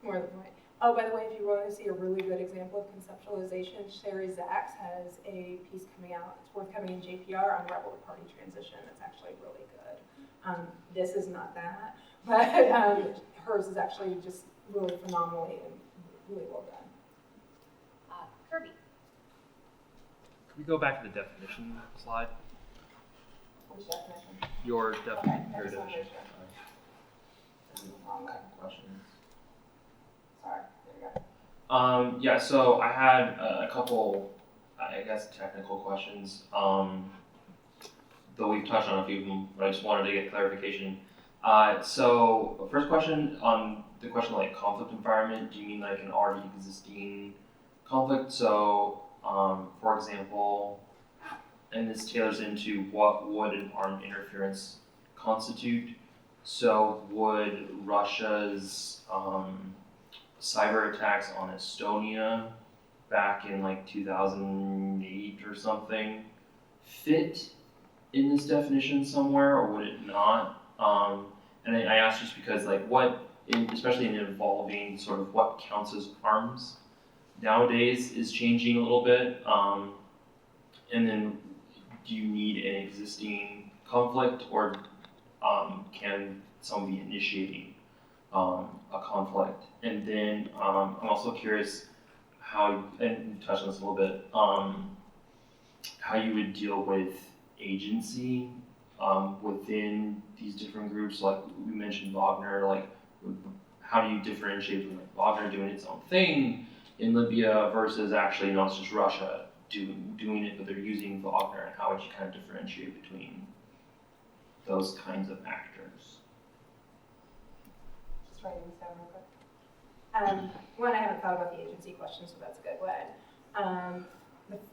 More than right. Oh, by the way, if you want to see a really good example of conceptualization, Sherry Zaks has a piece coming out. It's forthcoming in JPR on rebel to party transition. It's actually really good. This is not that, but hers is actually just really phenomenally and really well done. Kirby. Can we go back to the definition slide? Which definition? Your Okay, definition. I just wanted to make sure. Wrong way. Questions? Sorry, there you go. Yeah, so I had a couple, I guess, technical questions. Though we've touched on a few of them, but I just wanted to get clarification. So first question on the question like conflict environment, do you mean like an already existing conflict? So, for example, and this tailors into what would an armed interference constitute? So would Russia's cyber attacks on Estonia back in like 2008 or something fit in this definition somewhere, or would it not? And I asked just because like especially in evolving sort of what counts as arms nowadays is changing a little bit. And then do you need an existing conflict, or can someone be initiating a conflict? And then I'm also curious how, and you touched on this a little bit, how you would deal with agency within these different groups. Like we mentioned Wagner, like how do you differentiate between like Wagner doing its own thing in Libya versus actually, it's just Russia doing it, but they're using Wagner, and how would you kind of differentiate between those kinds of actors? Just writing this down real quick. One, I haven't thought about the agency question, so that's a good one.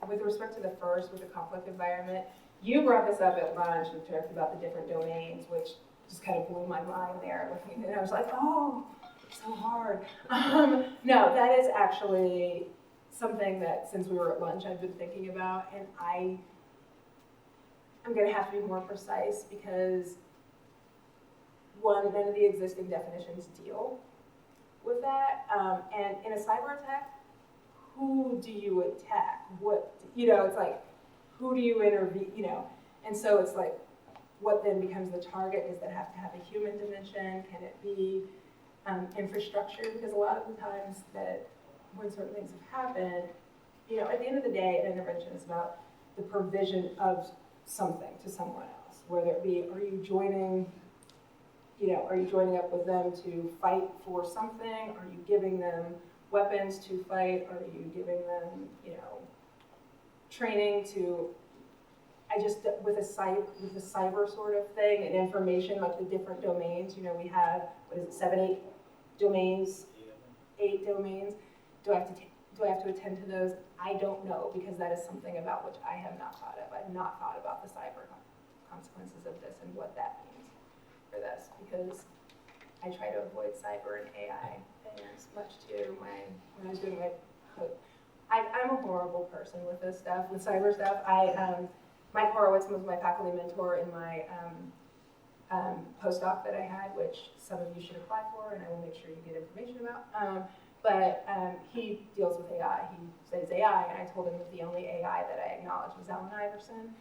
With respect to the first, with the conflict environment, you brought this up at lunch and talked about the different domains, which just kind of blew my mind there. And I was like, oh, it's so hard. No, that is actually something that since we were at lunch, I've been thinking about, and I'm going to have to be more precise because one, none of the existing definitions deal with that. And in a cyber attack, who do you attack? What, it's like, who do you intervene, And so it's like, what then becomes the target? Does that have to have a human dimension? Can it be infrastructure? Because a lot of the times that when certain things have happened, at the end of the day, an intervention is about the provision of something to someone else, whether it be, are you joining up with them to fight for something? Are you giving them weapons to fight? Are you giving them, training to, with a cyber sort of thing and information, like the different domains, we have, 8 domains? 8 domains. Do I have to attend to those? I don't know, because that is something about which I have not thought of. I've not thought about the cyber consequences of this and what that means for this, because I try to avoid cyber and AI as much too when I was doing my code. I'm a horrible person with this stuff, with cyber stuff. Mike Horowitz was my faculty mentor in my postdoc that I had, which some of you should apply for, and I will make sure you get information about. But he deals with AI. He says AI, and I told him that the only AI that I acknowledged was Allen Iverson.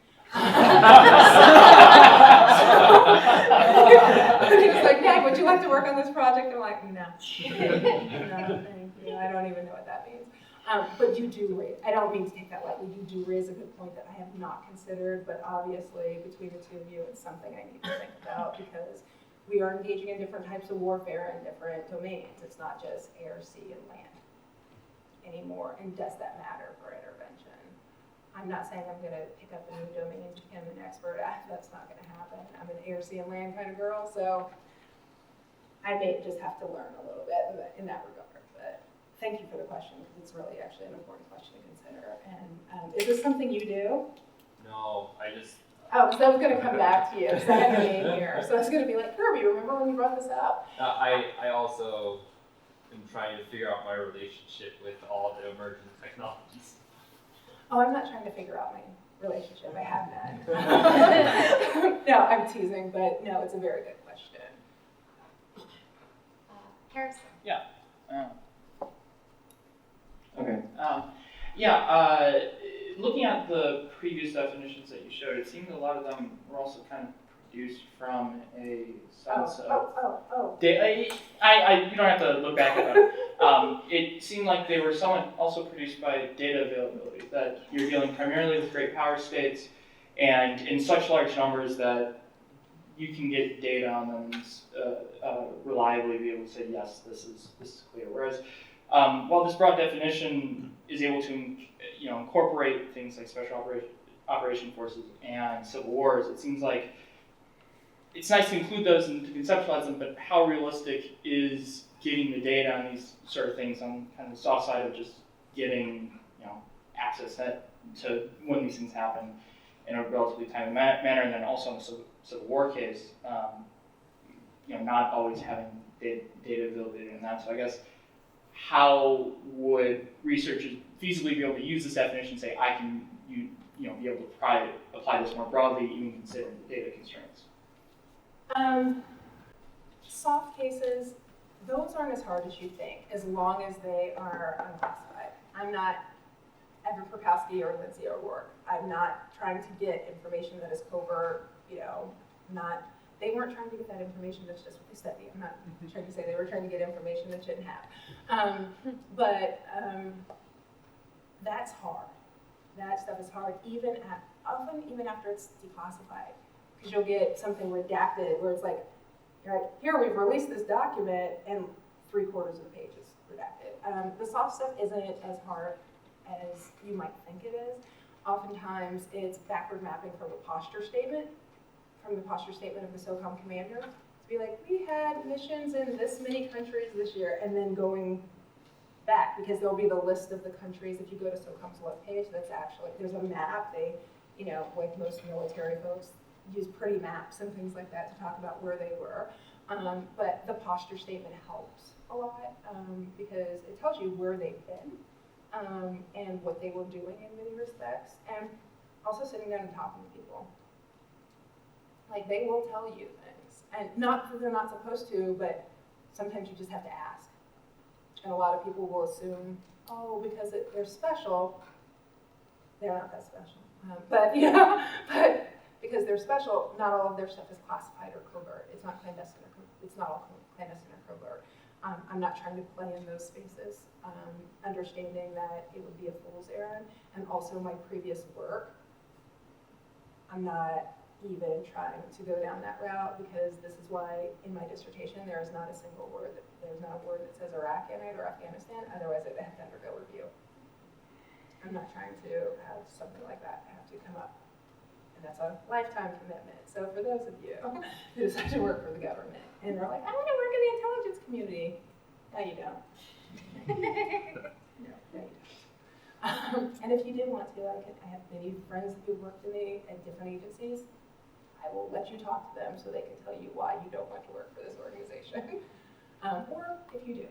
He was like, Meg, would you like to work on this project? I'm like, no. No, thank you. I don't even know what that means. But you do raise, I don't mean to take that lightly, you do raise a good point that I have not considered, but obviously between the two of you, it's something I need to think about because we are engaging in different types of warfare in different domains. It's not just air, sea, and land anymore. And does that matter for intervention? I'm not saying I'm going to pick up a new domain and become an expert at. That's not going to happen. I'm an air, sea, and land kind of girl, so I may just have to learn a little bit in that regard. But thank you for the question, because it's really actually an important question to consider. And is this something you do? No, I just. Oh, because I was going to come back to you, because I had your name here. So I was going to be like, Kirby, remember when you brought this up? I also am trying to figure out my relationship with all the emerging technologies. Oh, I'm not trying to figure out my relationship. I have none. No, I'm teasing, but no, it's a very good question. Harrison. Yeah. Okay. Looking at the previous definitions that you showed, it seemed a lot of them were also kind of produced from a sense of data. You don't have to look back at them. It seemed like they were somewhat also produced by data availability, that you're dealing primarily with great power states and in such large numbers that you can get data on them and reliably be able to say, yes, this is clear. Whereas while this broad definition is able to incorporate things like special operation forces and civil wars, it seems like it's nice to include those and to conceptualize them, but how realistic is getting the data on these sort of things on kind of the soft side of just getting access to when these things happen in a relatively timely manner, and then also in the Civil War case, not always having data availability in that. So I guess, how would researchers feasibly be able to use this definition and say, I can be able to apply this more broadly, even considering the data constraints? Soft cases, those aren't as hard as you think, as long as they are unclassified. I'm not Evan Perkowski or Lindsay O'Rourke. I'm not trying to get information that is covert, they weren't trying to get that information, that's just what they study. I'm not trying to say they were trying to get information that shouldn't have. But that's hard. That stuff is hard, often even after it's declassified. Because you'll get something redacted where it's like, here we've released this document, and 3/4 of the page is redacted. The soft stuff isn't as hard as you might think it is. Oftentimes, it's backward mapping from the posture statement of the SOCOM commander. To be like, we had missions in this many countries this year, and then going back, because there'll be the list of the countries. If you go to SOCOM's webpage, that's actually, there's a map. They, like most military folks, use pretty maps and things like that to talk about where they were. But the posture statement helps a lot because it tells you where they've been and what they were doing in many respects, and also sitting down and talking to people. Like, they will tell you things, and not that they're not supposed to, but sometimes you just have to ask. And a lot of people will assume, oh, because they're special, they're not that special. But because they're special, not all of their stuff is classified or covert. It's not clandestine it's not all clandestine or covert. I'm not trying to play in those spaces, understanding that it would be a fool's errand, and also my previous work, I'm not even trying to go down that route, because this is why in my dissertation there is not a single word, there's not a word that says Iraq in it or Afghanistan, otherwise it would have to undergo review. I'm not trying to have something like that have to come up. And that's a lifetime commitment. So for those of you who decide to work for the government and are like, I want to work in the intelligence community, no, you don't. No, you don't. And if you did want to, I have many friends who worked for me at different agencies. I will let you talk to them so they can tell you why you don't want to work for this organization. Or if you do.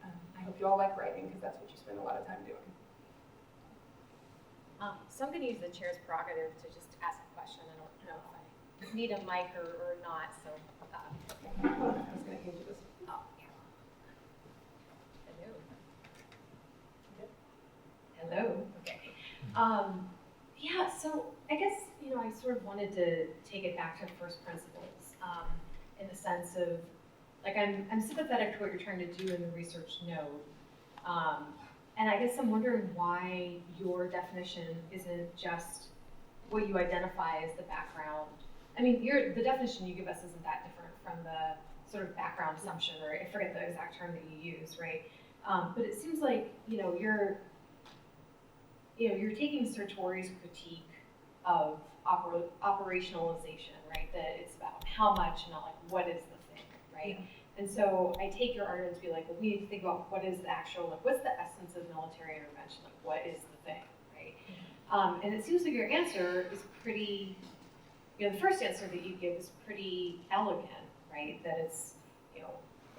I hope you all like writing, because that's what you spend a lot of time doing. So I'm going to use the chair's prerogative to just ask a question. I don't know if I need a mic or not, so. I was going to hand you this. Oh, yeah. Hello. Hello. Okay. Yeah, so I guess, I sort of wanted to take it back to first principles in the sense of, like, I'm sympathetic to what you're trying to do in the research node. And I guess I'm wondering why your definition isn't just what you identify as the background. I mean, the definition you give us isn't that different from the sort of background assumption, or I forget the exact term that you use, right? But it seems like, you're taking Sartori's critique of operationalization, right? That it's about how much, not like what is the thing, right? Yeah. And so I take your argument to be like, well, we need to think about what is the actual, like, what's the essence of military intervention? Like, what is the thing, right? And it seems like your answer is pretty, the first answer that you give is pretty elegant, right? That it's,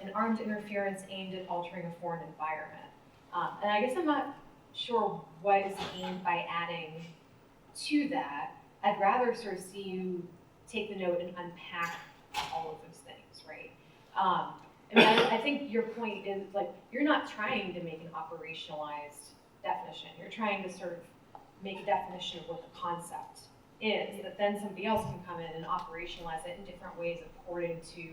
an armed interference aimed at altering a foreign environment. And I guess I'm not sure what is aimed by adding to that. I'd rather sort of see you take the note and unpack all of those things, right? I think your point is, like, you're not trying to make an operationalized definition. You're trying to sort of make a definition of what the concept is, that then somebody else can come in and operationalize it in different ways according to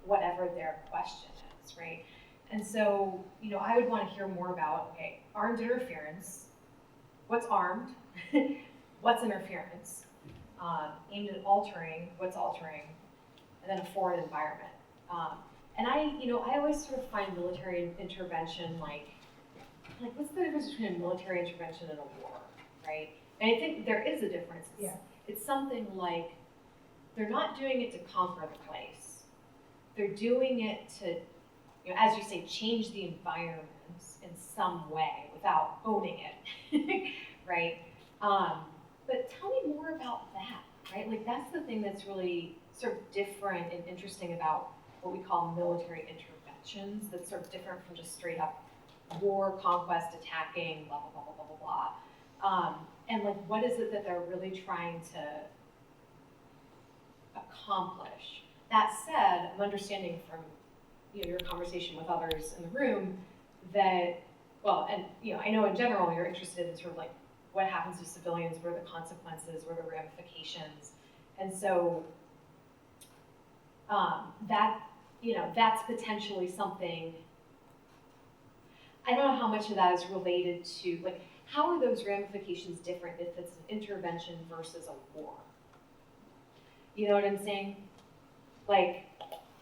whatever their question is, right? And so, I would want to hear more about, okay, armed interference, what's armed, what's interference, aimed at altering, what's altering, and then a foreign environment. And I always sort of find military intervention like what's the difference between a military intervention and a war, right? And I think there is a difference. It's something like they're not doing it to conquer the place. They're doing it to, as you say, change the environment in some way without owning it, right? But tell me more about that, right? Like, that's the thing that's really sort of different and interesting about what we call military interventions, that's sort of different from just straight up war, conquest, attacking, blah, blah, blah, blah, blah, blah. And like, what is it that they're really trying to accomplish? That said, I'm understanding from your conversation with others in the room that, well, and I know in general you're interested in sort of like what happens to civilians, what are the consequences, what are the ramifications, and so that's potentially something. I don't know how much of that is related to, like, how are those ramifications different if it's an intervention versus a war? You know what I'm saying? Like,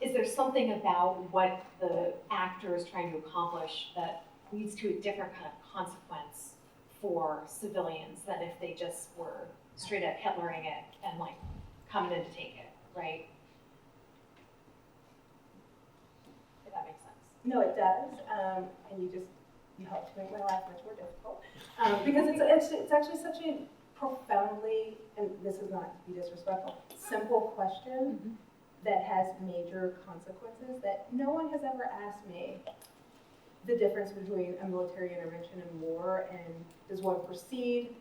is there something about what the actor is trying to accomplish that leads to a different kind of consequence for civilians than if they just were straight up Hitlering it and like coming in to take it, right? If that makes sense. No, it does, and you helped make my life much more difficult, because it's actually such a profoundly, and this is not to be disrespectful, simple question that has major consequences that no one has ever asked me. The difference between a military intervention and war, and does one proceed?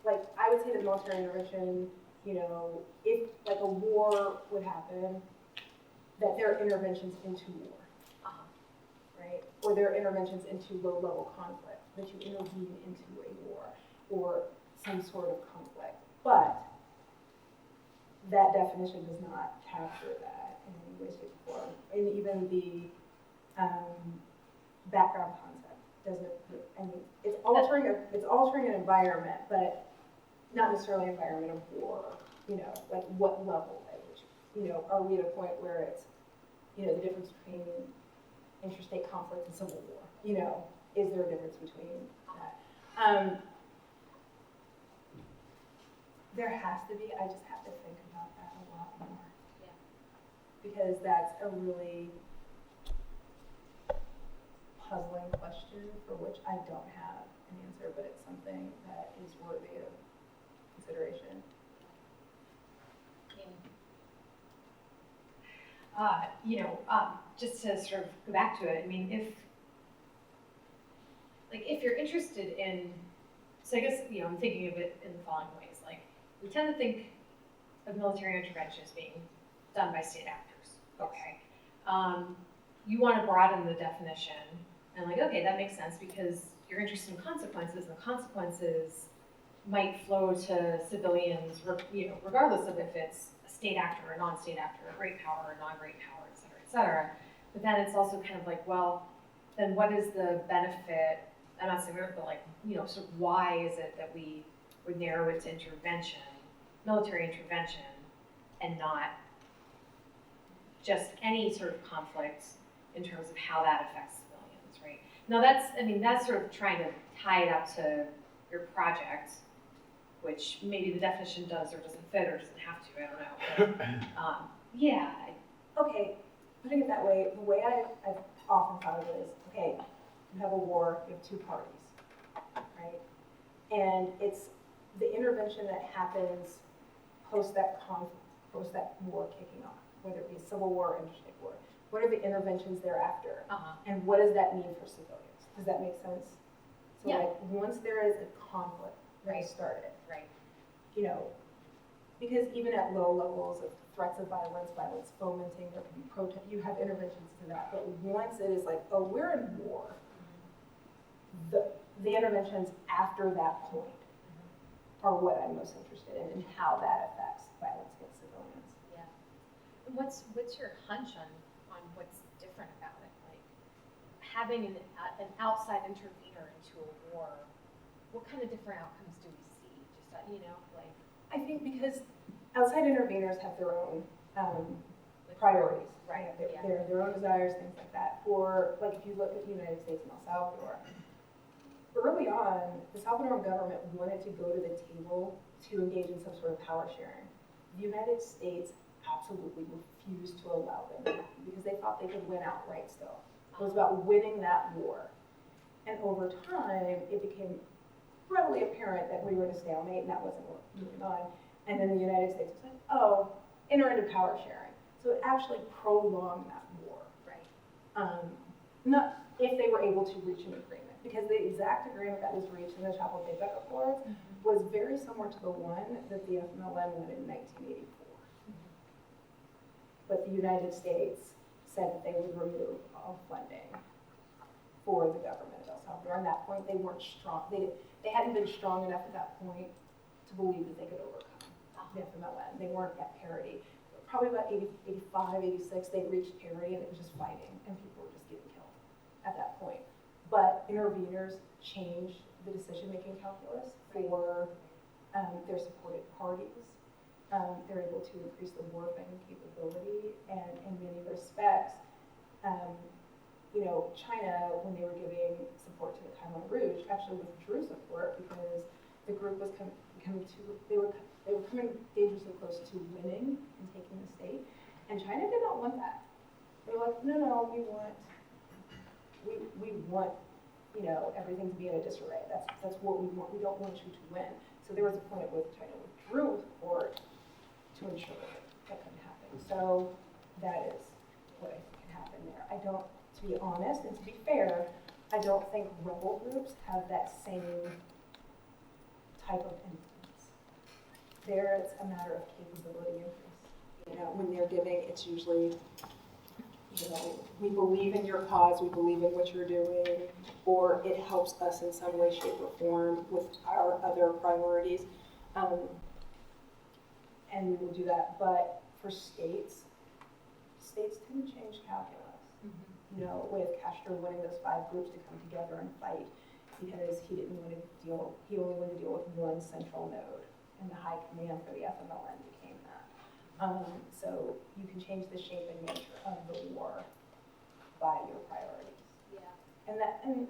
Like, I would say that military intervention, you know, if like a war would happen, that there are interventions into war, right? Or there are interventions into low-level conflict, that you intervene into a war or some sort of conflict. But that definition does not capture that in any way, shape, or form. And even the background concept doesn't. I mean, it's altering an environment, but not necessarily an environment of war. You know, like what level at which, you know, are we at a point where it's, you know, the difference between interstate conflict and civil war? You know, is there a difference between that? There has to be. I just have to think about that a lot more. Yeah. Because that's a really puzzling question for which I don't have an answer, but it's something that is worthy of consideration. You know, just to sort of go back to it, I mean, if you're interested in, so I guess, you know, I'm thinking of it in the following ways. Like, we tend to think of military intervention as being done by state actors, okay? You want to broaden the definition, and like, okay, that makes sense because you're interested in consequences, and the consequences might flow to civilians, you know, regardless of if it's a state actor or a non-state actor, a great power or a non-great power, et cetera, et cetera. But then it's also kind of like, well, then what is the benefit? I'm not saying, but like, you know, so why is it that we would narrow it to intervention, military intervention, and not just any sort of conflict in terms of how that affects civilians, right? Now that's sort of trying to tie it up to your project, which maybe the definition does or doesn't fit or doesn't have to, I don't know. But, yeah. Okay, putting it that way, the way I've often thought of it is, okay, you have a war, you have two parties, right? And it's the intervention that happens post that war kicking off, whether it be a civil war or interstate war. What are the interventions thereafter? And what does that mean for civilians? Does that make sense? So Yeah. like, once there is a conflict that has started, Right. you know, because even at low levels of threats of violence fomenting, there can be protest, you have interventions to that. But once it is like, oh, we're in war, the interventions after that point are what I'm most interested in and how that affects violence against civilians. Yeah. And what's your hunch on what's different about it? Like having an outside intervener into a war, what kind of different outcomes do we see? Just you know, like I think because outside interveners have their own priorities, right? Their own desires, things like that. Or like if you look at the United States and El Salvador, early on, the Salvadoran government wanted to go to the table to engage in some sort of power sharing. The United States absolutely refused to allow them to happen because they thought they could win outright still. It was about winning that war. And over time, it became readily apparent that we were in a stalemate and that wasn't moving on. And then the United States was like, oh, enter into power sharing. So it actually prolonged that war. right. Not if they were able to reach an agreement. Because the exact agreement that was reached in the Chapultepec Accords was very similar to the one that the FMLN wanted in 1984. But the United States said that they would remove all funding for the government of El Salvador. At that point, they weren't strong. They hadn't been strong enough at that point to believe that they could overcome the FMLN. They weren't at parity. Probably about 85, 86, they reached parity, and it was just fighting, and people were just getting killed at that point. But interveners changed the decision-making calculus for their supported parties. They're able to increase the warfighting capability, and in many of their respects, China, when they were giving support to the Khmer Rouge, actually withdrew support because the group was they were coming dangerously close to winning and taking the state, and China did not want that. They were like, no, we want everything to be in a disarray. That's what we want. We don't want you to win. So there was a point at which China withdrew support to ensure that couldn't happen. So that is what I think can happen there. I don't, to be honest and to be fair, I don't think rebel groups have that same type of influence. There, it's a matter of capability increase. When they're giving, it's usually, we believe in your cause, we believe in what you're doing, or it helps us in some way, shape, or form with our other priorities. And we will do that. But for states tend to change calculus. With Castro wanting those 5 groups to come together and fight because he only wanted to deal with one central node, and the high command for the FMLN became that. So you can change the shape and nature of the war by your priorities. Yeah. And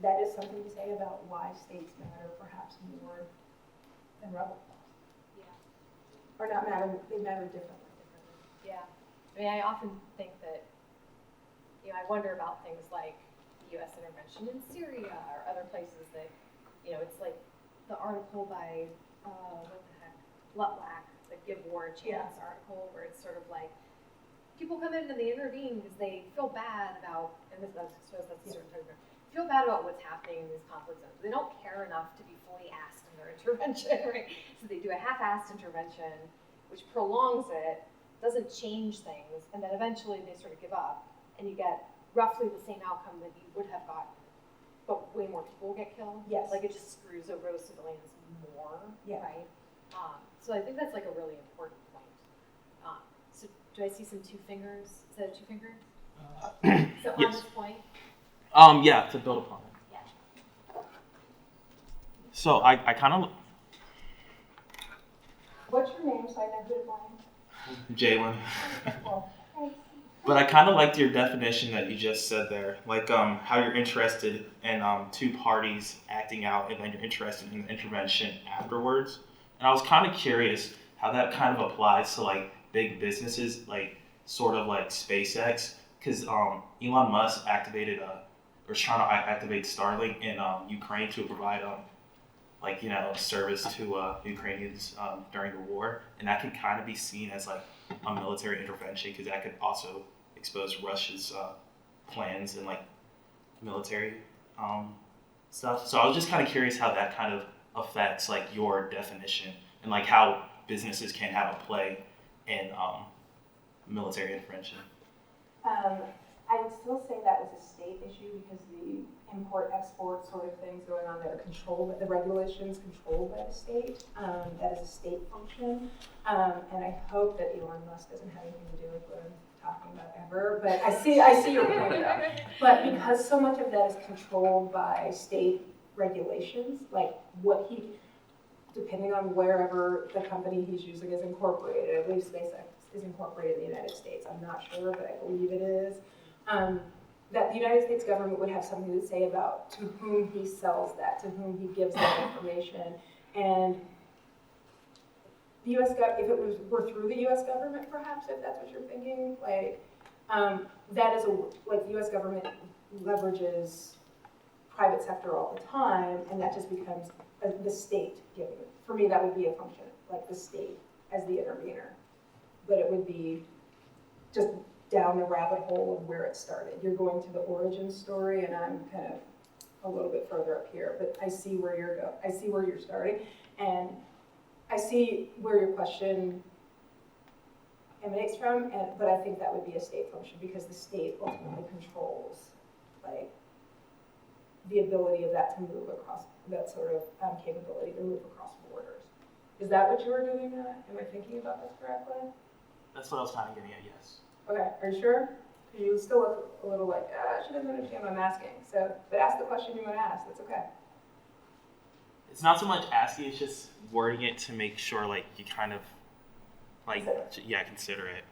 that is something to say about why states matter perhaps more than rebel cause. Yeah. Or not matter, they matter differently. Yeah. I mean, I often think that, I wonder about things like the U.S. intervention in Syria or other places that, it's like the article by, Lutwak, the Give War a Chance article, where it's sort of like, people come in and they intervene because they feel bad about, and that's a certain type of, feel bad about what's happening in these conflict zones. They don't care enough to be fully asked in their intervention, right? So they do a half-assed intervention, which prolongs it, doesn't change things, and then eventually they sort of give up, and you get roughly the same outcome that you would have gotten, but way more people get killed. Yes. Like, it just screws over those civilians more, right? So I think that's like a really important point. So do I see some 2 fingers? Is that a 2 finger? So on Yes. this point? Yeah, to build upon it. Yeah. So I kind of, What's your name so I know who to find? Jalen. Well, thanks. But I kind of liked your definition that you just said there, like how you're interested in 2 parties acting out, and then you're interested in the intervention afterwards. And I was kind of curious how that kind of applies to like big businesses, like sort of like SpaceX, because Elon Musk activated or is trying to activate Starlink in Ukraine to provide service to Ukrainians during the war, and that could kind of be seen as like a military intervention because that could also expose Russia's plans and like military stuff. So I was just kind of curious how that kind of affects like your definition and like how businesses can have a play in military intervention. I would still say that was a state issue because the import-export sort of things going on that are controlled, the regulations controlled by the state, that is a state function. And I hope that Elon Musk doesn't have anything to do with what I'm talking about ever, but I see your point though. But because so much of that is controlled by state regulations, like what depending on wherever the company he's using is incorporated, I believe SpaceX is incorporated in the United States. I'm not sure, but I believe it is. That the United States government would have something to say about to whom he sells that, to whom he gives that information. And the U.S. if it were through the U.S. government, perhaps, if that's what you're thinking, like that is the U.S. government leverages private sector all the time, and that just becomes the state giving it. For me, that would be a function, like the state as the intervener. But it would be just down the rabbit hole of where it started. You're going to the origin story, and I'm kind of a little bit further up here. But I see where you're going. I see where you're starting, and I see where your question emanates from. But I think that would be a state function because the state ultimately controls, like, the ability of that to move across, that sort of capability to move across borders. Is that what you were doing? Am I thinking about this correctly? That's what I was kind of getting at, yes. Okay, are you sure? Because you still look a little like, she doesn't understand what I'm asking. So, but ask the question you want to ask, that's okay. It's not so much asking, it's just wording it to make sure like you kind of, like, consider it.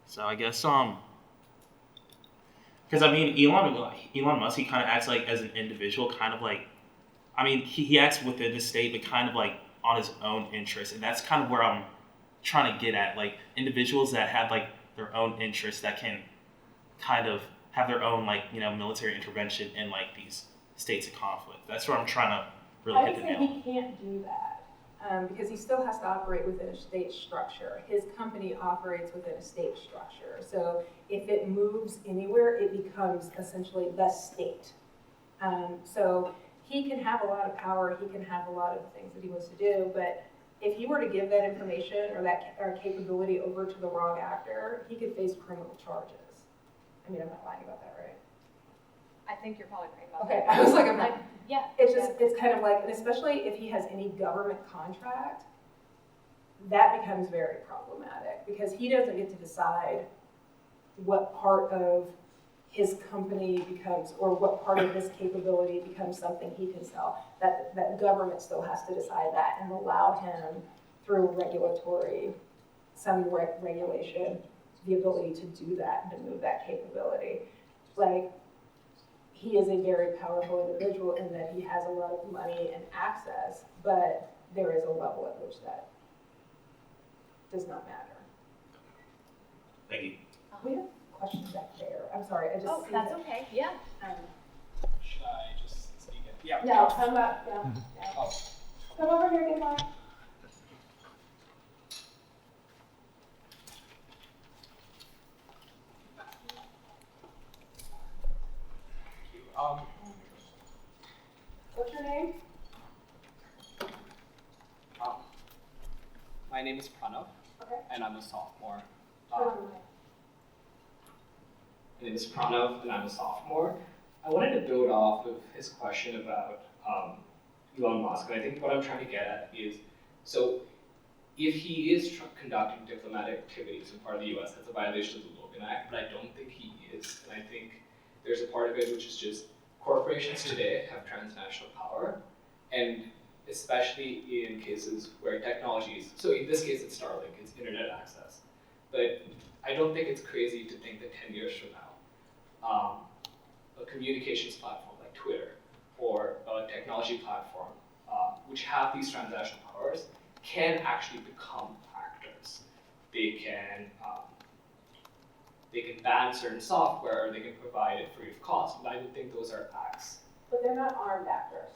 So I guess because I mean Elon Musk, he kind of acts like as an individual, kind of like, I mean he acts within the state, but kind of like on his own interests, and that's kind of where I'm trying to get at, like individuals that have like their own interests that can kind of have their own like military intervention in like these states of conflict. That's where I'm trying to really I hit would the say nail. he can't do that because he still has to operate within a state structure. His company operates within a state structure. So if it moves anywhere, it becomes essentially the state. So he can have a lot of power, he can have a lot of things that he wants to do, but if he were to give that information or capability over to the wrong actor, he could face criminal charges. I mean, I'm not lying about that, right? I think you're probably right about Okay, that. I was like, I'm not. Yeah. It's just, it's kind of like, and especially if he has any government contract, that becomes very problematic because he doesn't get to decide what part of his company becomes, or what part of his capability becomes something he can sell. That government still has to decide that and allow him through regulation, the ability to do that and to move that capability. Like, he is a very powerful individual in that he has a lot of money and access, but there is a level at which that does not matter. Thank you. We have questions back there. I'm sorry, I just. Oh, that's okay. Yeah. Should I just speak it? Yeah. No, come up, yeah. Oh. Come over here, get mine. What's your name? My name is Pranav, Okay. and I'm a sophomore. Um, My name is Pranav, and I'm a sophomore. I wanted to build off of his question about Elon Musk, and I think what I'm trying to get at is, so if he is conducting diplomatic activities in part of the U.S., that's a violation of the Logan Act, but I don't think he is, and I think there's a part of it which is just corporations today have transnational power, and especially in cases where technologies, so in this case it's Starlink, it's internet access, but I don't think it's crazy to think that 10 years from now, a communications platform like Twitter or a technology platform which have these transnational powers can actually become actors. They can ban certain software, or they can provide it free of cost, and I don't think those are acts. But they're not armed actors.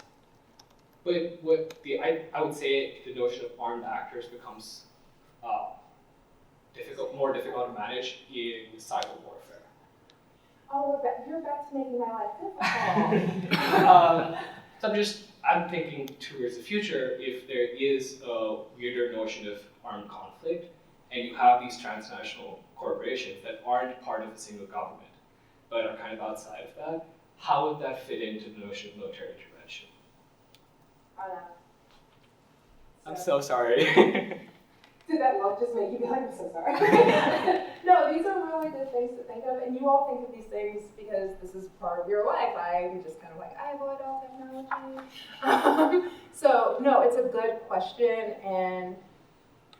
But I would say the notion of armed actors becomes more difficult to manage in cyber warfare. Oh, you're back to making my life difficult. So I'm thinking towards the future, if there is a weirder notion of armed conflict, and you have these transnational corporations that aren't part of a single government, but are kind of outside of that, how would that fit into the notion of military intervention? I'm so sorry. Did that look just make you be like, I'm so sorry? No, these are really good things to think of, and you all think of these things because this is part of your life. I'm just kind of like, I avoid all technology. So, no, it's a good question, and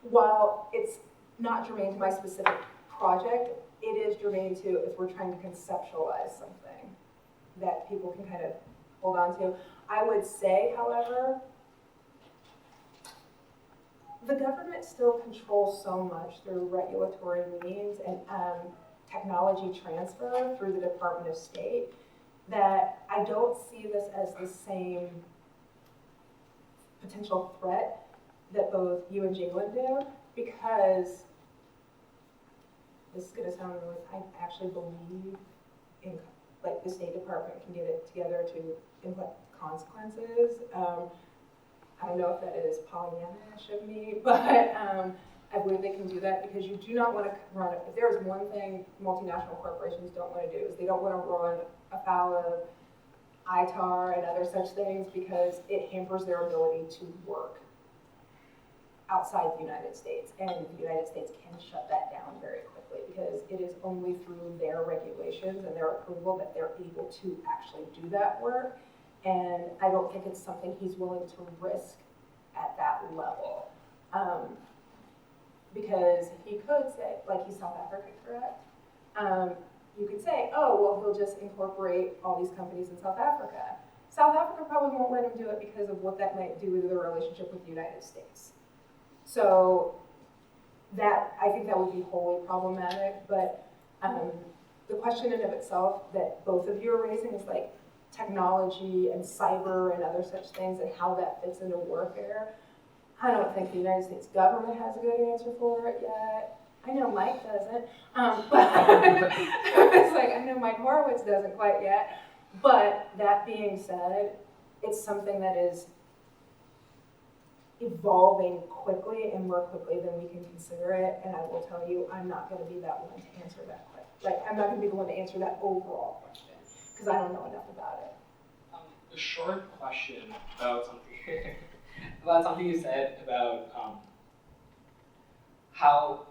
while it's not germane to my specific project, it is germane to if we're trying to conceptualize something that people can kind of hold on to. I would say, however, the government still controls so much through regulatory means and technology transfer through the Department of State that I don't see this as the same potential threat that both you and Jalen do, because this is going to sound really, I actually believe in, like, the State Department can get it together to implement consequences. I don't know if that is Pollyanna-ish of me, but I believe they can do that because you do not want to run it. If there's one thing multinational corporations don't want to do is they don't want to run afoul of ITAR and other such things because it hampers their ability to work outside the United States. And the United States can shut that down very quickly because it is only through their regulations and their approval that they're able to actually do that work. And I don't think it's something he's willing to risk at that level. because he could say, like he's South African, correct? You could say, oh, well, he'll just incorporate all these companies in South Africa. South Africa probably won't let him do it because of what that might do to the relationship with the United States. So that, I think that would be wholly problematic, but the question in of itself that both of you are raising is like technology and cyber and other such things and how that fits into warfare. I don't think the United States government has a good answer for it yet. I know Mike doesn't, but it's like, I know Mike Horowitz doesn't quite yet. But that being said, it's something that is evolving quickly and more quickly than we can consider it. And I will tell you, I'm not going to be that one to answer that question. Like, I'm not going to be the one to answer that overall question because I don't know enough about it. A short question about something about something you said about how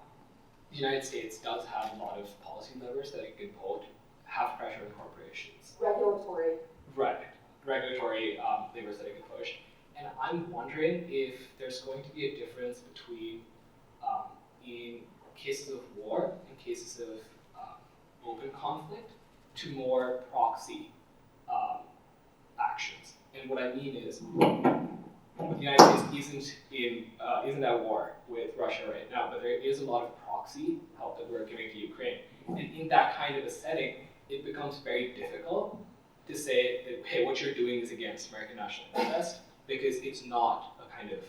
the United States does have a lot of policy levers that it can pull to have pressure on corporations. Regulatory. Right. Regulatory levers that it can push. And I'm wondering if there's going to be a difference between in cases of war and cases of open conflict to more proxy actions. And what I mean is, the United States isn't at war with Russia right now, but there is a lot of proxy help that we're giving to Ukraine. And in that kind of a setting, it becomes very difficult to say that, hey, what you're doing is against American national interest, because it's not a kind of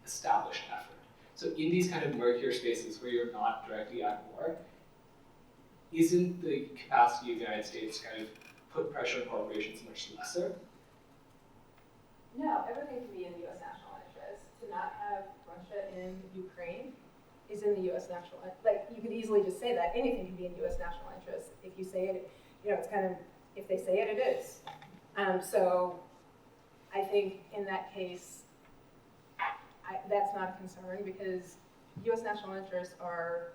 established effort. So in these kind of murkier spaces where you're not directly at war, isn't the capacity of the United States to kind of put pressure on corporations much lesser? No, everything can be in the U.S. national interest. To not have Russia in Ukraine is in the U.S. national interest. Like, you could easily just say that. Anything can be in U.S. national interest. If you say it, you know, it's kind of, if they say it, it is. So I think in that case, that's not a concern because U.S. national interests are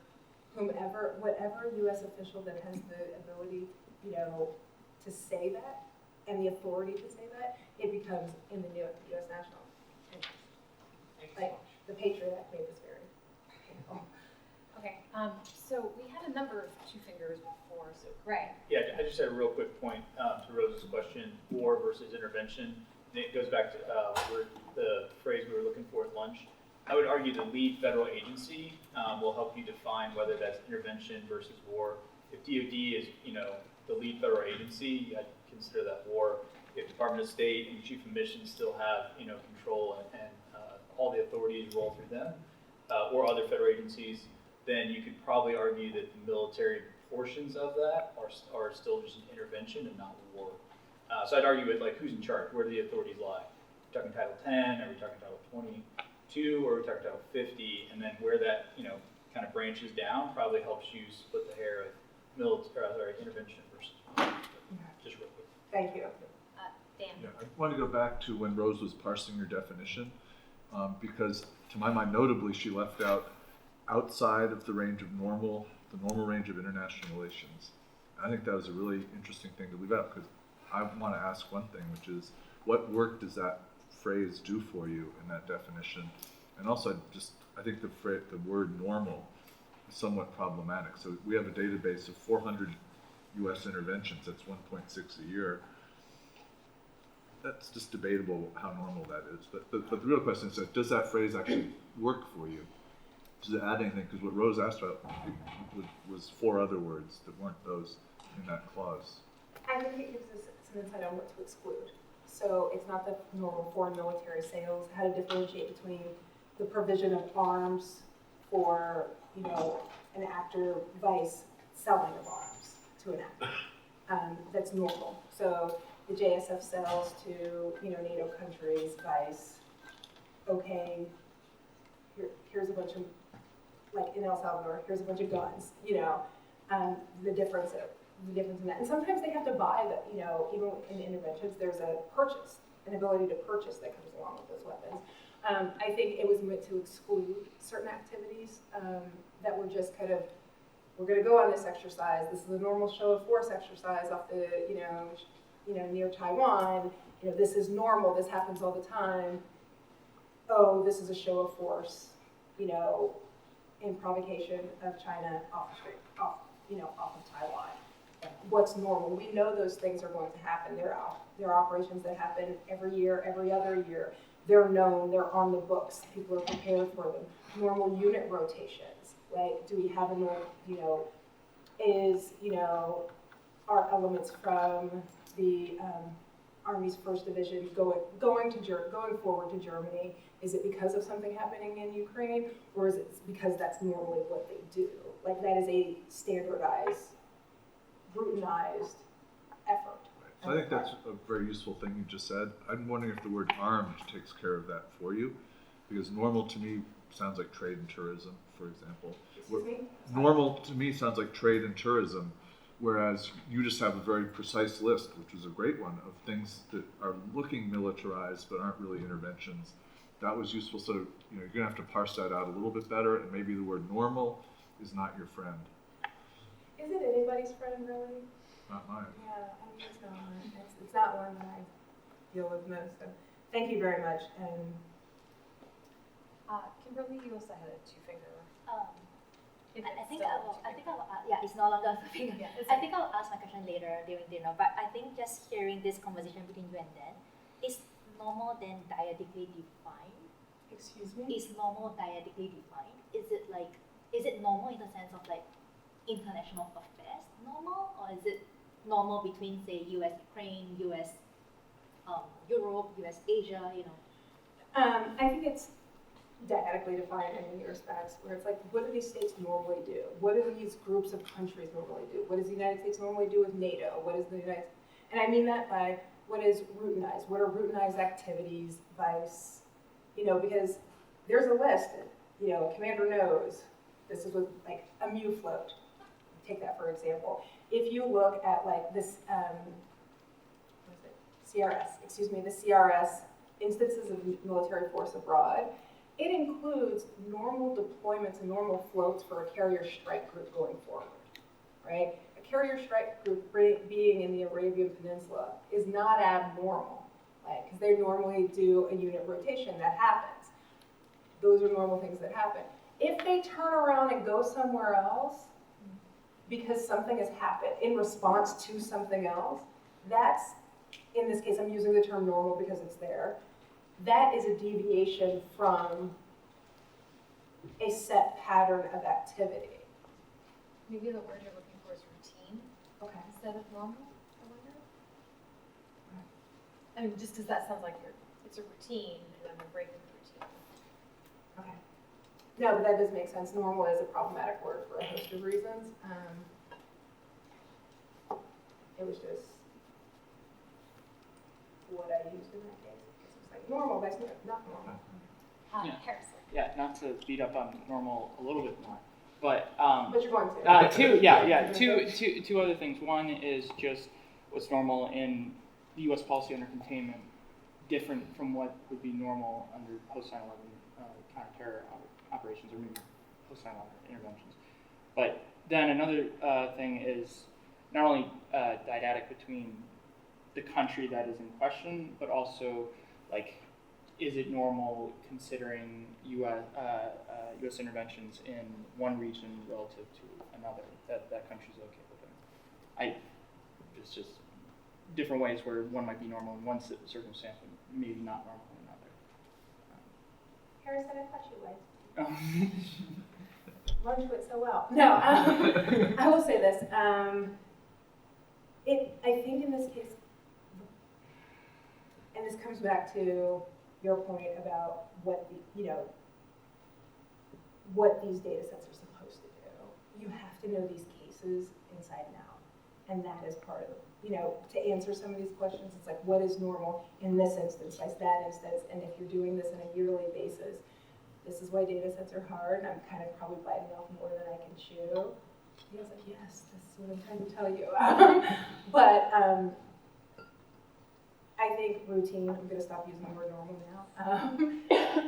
whatever U.S. official that has the ability, you know, to say that and the authority to say that, it becomes in the U.S. national interest. Like, the Patriot Act made this very painful. Okay, so we had a number of two fingers before, so Greg. Yeah, I just had a real quick point to Rose's question, war versus intervention. And it goes back to the phrase we were looking for at lunch. I would argue the lead federal agency will help you define whether that's intervention versus war. If DoD is, you know, the lead federal agency, I'd consider that war. If Department of State and Chief of Missions still have, you know, control and all the authorities roll through them, or other federal agencies, then you could probably argue that the military portions of that are still just an intervention and not war. So I'd argue with, like, who's in charge? Where do the authorities lie? Are we talking Title 10? Are we talking Title 22? Or are we talking Title 50? And then where that, you know, kind of branches down probably helps you split the hair of intervention versus war. Just real quick. Thank you. Dan. Yeah, I want to go back to when Rose was parsing your definition, because to my mind, notably, she left out outside of the range of the normal range of international relations. And I think that was a really interesting thing to leave out because I want to ask one thing, which is, what work does that phrase do for you in that definition? And also, I think the word normal is somewhat problematic. So we have a database of 400 U.S. interventions. That's 1.6 a year. That's just debatable how normal that is. But the real question is, does that phrase actually work for you? Does it add anything? Because what Rose asked about was 4 other words that weren't those in that clause. I think it gives us some insight on what to exclude. So it's not the normal foreign military sales, how to differentiate between the provision of arms for, you know, an actor vice selling of arms to an actor. That's normal. So the JSF sells to, you know, NATO countries vice, okay, here's a bunch of, like in El Salvador, here's a bunch of guns, you know, the difference in that. And sometimes they have to buy the, you know, even in interventions, there's an ability to purchase that comes along with those weapons. I think it was meant to exclude certain activities that were just kind of, we're going to go on this exercise. This is a normal show of force exercise off the, you know, near Taiwan. You know, this is normal. This happens all the time. Oh, this is a show of force, you know, in provocation of China off of Taiwan. What's normal? We know those things are going to happen. There are operations that happen every year, every other year. They're known, they're on the books, people are prepared for them. Normal unit rotations, like do we have a normal, are elements from the Army's 1st Division going forward to Germany? Is it because of something happening in Ukraine, or is it because that's normally what they do? Like that is a standardized, routinized effort. So I think that's a very useful thing you just said. I'm wondering if the word armed takes care of that for you, because normal to me sounds like trade and tourism, for example. Excuse me? Normal to me sounds like trade and tourism, whereas you just have a very precise list, which is a great one, of things that are looking militarized but aren't really interventions. That was useful. So you're going to have to parse that out a little bit better, and maybe the word normal is not your friend. Is it anybody's friend, really? Not mine. Yeah, I mean, it's not one. It's not one that I deal with most. So thank you very much. And Kimberly, you also had a two-finger. I think it's no longer a finger. Yeah, I think I'll ask my question later during dinner, but I think just hearing this conversation between you and Dan, is normal then dietically defined? Excuse me? Is normal dietically defined? Is it normal in the sense of like international affairs normal, or is it normal between say US Ukraine, US Europe, US Asia, I think it's dietically defined in many respects, where it's like, what do these states normally do? What do these groups of countries normally do? What does the United States normally do with NATO? What is the United, and I mean that by what is routinized? What are routinized activities, vice, because there's a list, a commander knows, this is what, like, a MU float, take that for example. If you look at like this, the CRS, instances of military force abroad, it includes normal deployments and normal floats for a carrier strike group going forward, right? A carrier strike group being in the Arabian Peninsula is not abnormal, right? Because they normally do a unit rotation. That happens. Those are normal things that happen. If they turn around and go somewhere else because something has happened in response to something else, that's, in this case, I'm using the term normal because it's there, that is a deviation from a set pattern of activity. Maybe the word you're looking for is routine. Okay. Instead of normal, I wonder. I mean, just because that sounds like it's a routine, and then we're breaking the routine. Okay. No, but that does make sense. Normal is a problematic word for a host of reasons. It was just what I used in that case. It's like normal, but it's not normal. Yeah. Harrison. Yeah, not to beat up on normal a little bit more, but But you're going to. two other things. One is just what's normal in the U.S. policy under containment, different from what would be normal under post 9/11 counterterror operations, or maybe post 9/11 interventions. But then another thing is not only didactic between the country that is in question, but also like, is it normal considering U.S. interventions in one region relative to another that country's okay with it? It's just different ways where one might be normal in one circumstance, but maybe not normal in another. Harrison, I thought you would. Run to it so well. No, I will say this. I think in this case, and this comes back to your point about what what these data sets are supposed to do. You have to know these cases inside and out, and that is part of to answer some of these questions. It's like, what is normal in this instance, by that instance, and if you're doing this on a yearly basis, this is why data sets are hard, and I'm kind of probably biting off more than I can chew. He was like, yes, this is what I'm trying to tell you. But I think routine, I'm going to stop using the word normal now.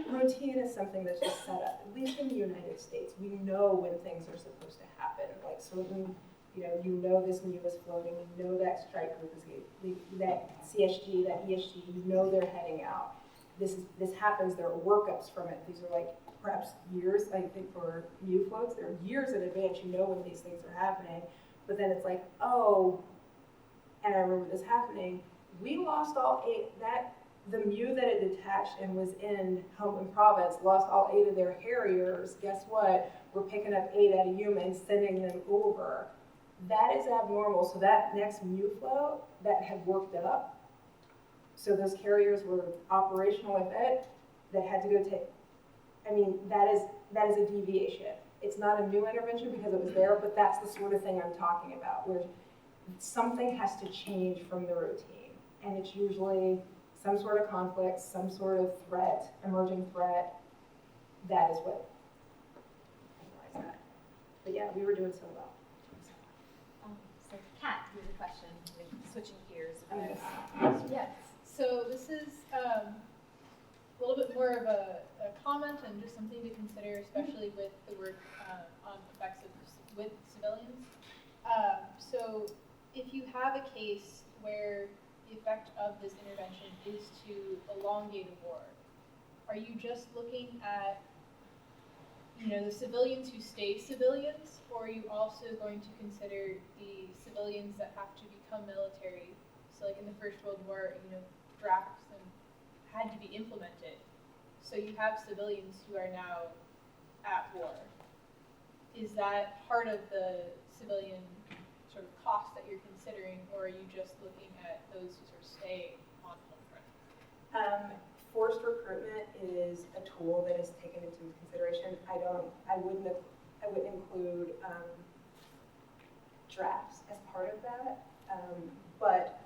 Routine is something that's just set up, at least in the United States. We know when things are supposed to happen. Like certain, you know this MU is floating, you know that strike group is, that CSG, that ESG, you know they're heading out. This happens, there are workups from it. These are like perhaps years. I think for mu floats, they're years in advance. You know when these things are happening, but then it's like, oh, and I remember this happening. We lost all 8. The mu that it detached and was in Helmand Province lost all 8 of their Harriers. Guess what? We're picking up 8 out of humans, sending them over. That is abnormal. So that next mu float that had worked up, so those carriers were operational with it, that had to go take. I mean, that is a deviation. It's not a new intervention because it was there, but that's the sort of thing I'm talking about, where something has to change from the routine, and it's usually some sort of conflict, some sort of threat, emerging threat. That is what implies that. But yeah, we were doing so well. So Kat, here's a question, switching gears. Yes. So this is a little bit more of a comment and just something to consider, especially with the work on effects with civilians. So if you have a case where the effect of this intervention is to elongate a war, are you just looking at the civilians who stay civilians, or are you also going to consider the civilians that have to become military? So like in the First World War, drafts had to be implemented. So you have civilians who are now at war. Is that part of the civilian sort of cost that you're considering, or are you just looking at those who sort of stay on home front? Forced recruitment is a tool that is taken into consideration. I wouldn't include drafts as part of that. But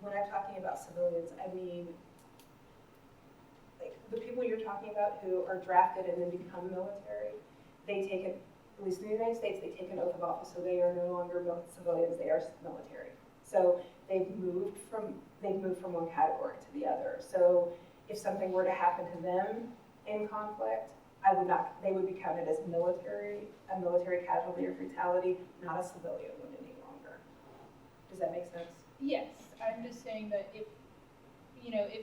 when I'm talking about civilians, I mean, like the people you're talking about who are drafted and then become military, they take it, at least in the United States, they take an oath of office, so they are no longer civilians, they are military. So they've moved from one category to the other. So if something were to happen to them in conflict, they would be counted as a military casualty or fatality, not a civilian one any longer. Does that make sense? Yes, I'm just saying that if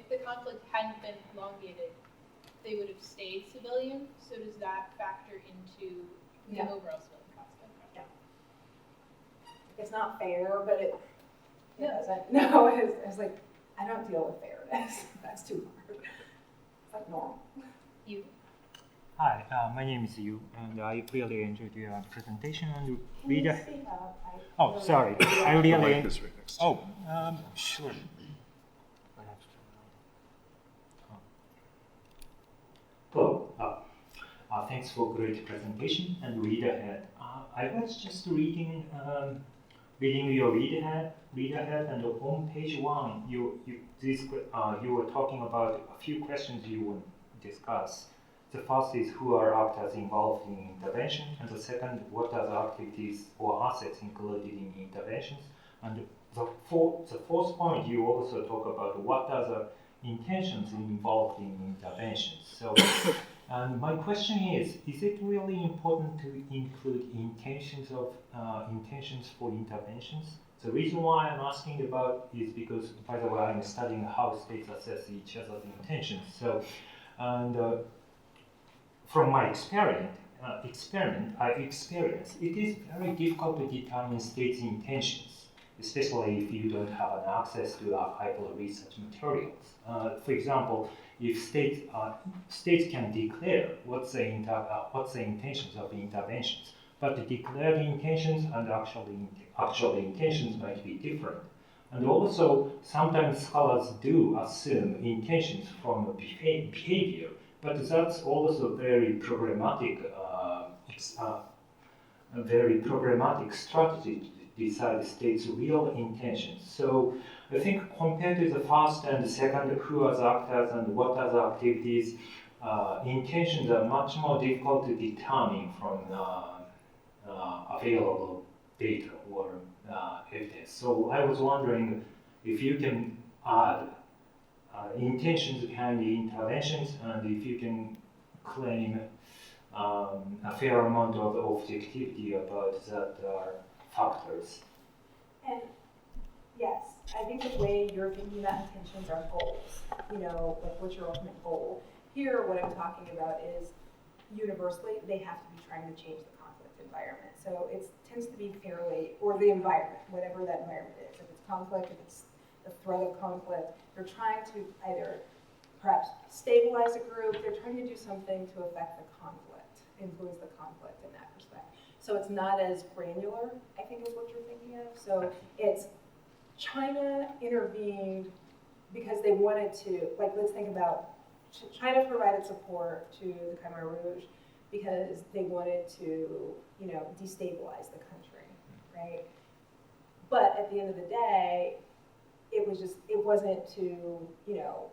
the conflict hadn't been elongated, they would have stayed civilian. So does that factor into the overall civilian cost? Okay. Yeah. It's not fair, but it doesn't. No, it's like, I don't deal with fairness. That's too hard. It's like normal. You. Hi, my name is Yu, and I really enjoyed your presentation and read. Oh, sorry. I really. Oh, sure. Hello. Thanks for great presentation and read ahead. I was just reading your read ahead, and on page 1, you were talking about a few questions you would discuss. The first is who are actors involved in intervention, and the second, what are the activities or assets included in interventions, and the fourth point you also talk about what are the intentions involved in interventions. So, and my question is it really important to include intentions for interventions? The reason why I'm asking about is because, by the way, I'm studying how states assess each other's intentions. So, and from my experiment, it is very difficult to determine states' intentions, especially if you don't have an access to archival research materials. For example, if states can declare what's the intentions of the interventions, but the declared intentions and actual intentions might be different. And also, sometimes scholars do assume intentions from behavior, but that's also very problematic strategy to decide states' real intentions. So I think compared to the first and the second, who are the actors and what are the activities, intentions are much more difficult to determine from available data or evidence. So I was wondering if you can add intentions behind the interventions, and if you can claim a fair amount of objectivity about that factors. And yes, I think the way you're thinking about intentions are goals. Like what's your ultimate goal? Here, what I'm talking about is universally, they have to be trying to change the conflict environment. So it tends to be fairly, or the environment, whatever that environment is. If it's conflict, if it's the threat of conflict, they're trying to either perhaps stabilize a group, they're trying to do something to affect the conflict, influence the conflict in that respect. So it's not as granular, I think is what you're thinking of. So it's China intervened because they wanted to, like, let's think about China provided support to the Khmer Rouge because they wanted to, you know, destabilize the country, right? But at the end of the day, it wasn't to, you know,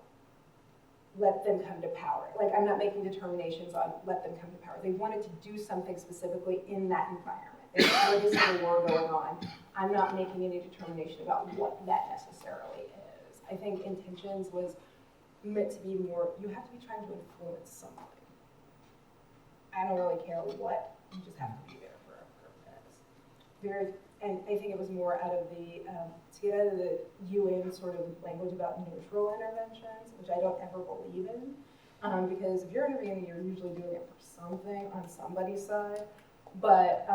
let them come to power. Like, I'm not making determinations on let them come to power. They wanted to do something specifically in that environment. There's a civil war going on. I'm not making any determination about what that necessarily is. I think intentions was meant to be more, you have to be trying to influence something. I don't really care what, you just have to be there for a purpose. And I think it was more out of the, to get out of the UN sort of language about neutral interventions, which I don't ever believe in, because if you're intervening, you're usually doing it for something on somebody's side. But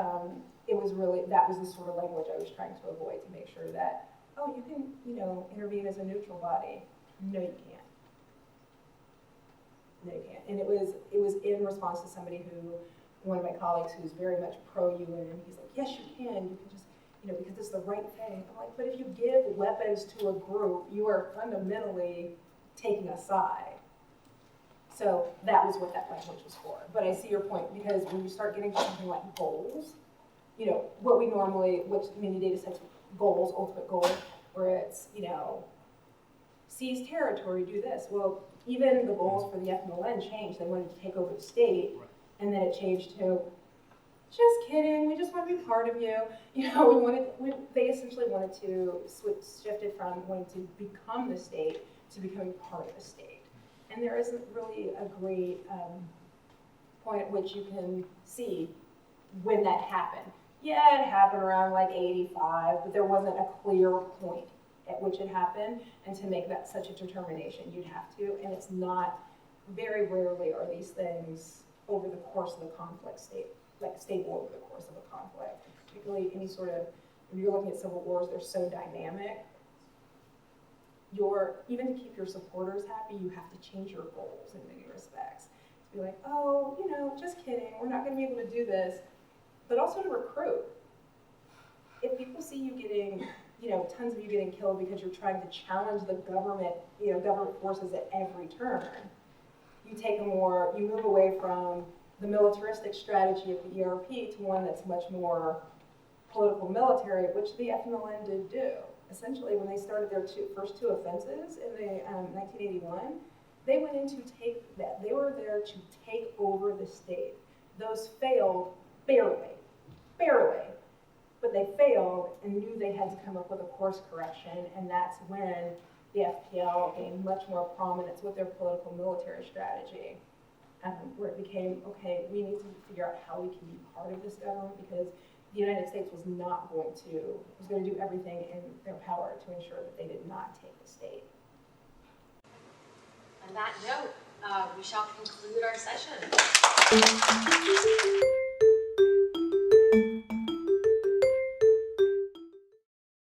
it was really, that was the sort of language I was trying to avoid, to make sure that, oh, you can, you know, intervene as a neutral body. No, you can't. No, you can't. And it was in response to somebody who, one of my colleagues who's very much pro-UN, he's like, yes, you can just, you know, because it's the right thing. I'm like, but if you give weapons to a group, you are fundamentally taking a side. So that was what that language was for. But I see your point, because when you start getting to something like goals, you know, what we normally, which many data sets, goals, ultimate goal, where it's, you know, seize territory, do this. Well, even the goals for the FMLN changed. They wanted to take over the state, and then it changed to, just kidding, we just want to be part of you. You know, they essentially wanted to shift it from wanting to become the state to becoming part of the state. And there isn't really a great point at which you can see when that happened. Yeah, it happened around like 85, but there wasn't a clear point at which it happened, and to make that such a determination, you'd have to, and it's not, very rarely are these things over the course of the conflict stable over the course of a conflict. Particularly any sort of, when you're looking at civil wars, they're so dynamic. Even to keep your supporters happy, you have to change your goals in many respects. To be like, oh, you know, just kidding, we're not gonna be able to do this, but also to recruit. If people see you getting, you know, tons of you getting killed because you're trying to challenge the government, you know, government forces at every turn, you move away from the militaristic strategy of the ERP to one that's much more political military, which the FMLN did do. Essentially, when they started their first two offenses in the 1981, they went in to take that. They were there to take over the state. Those failed barely, but they failed and knew they had to come up with a course correction, and that's when the FPL gained much more prominence with their political military strategy, where it became, okay, we need to figure out how we can be part of this government, because the United States was going to do everything in their power to ensure that they did not take the state. On that note, we shall conclude our session.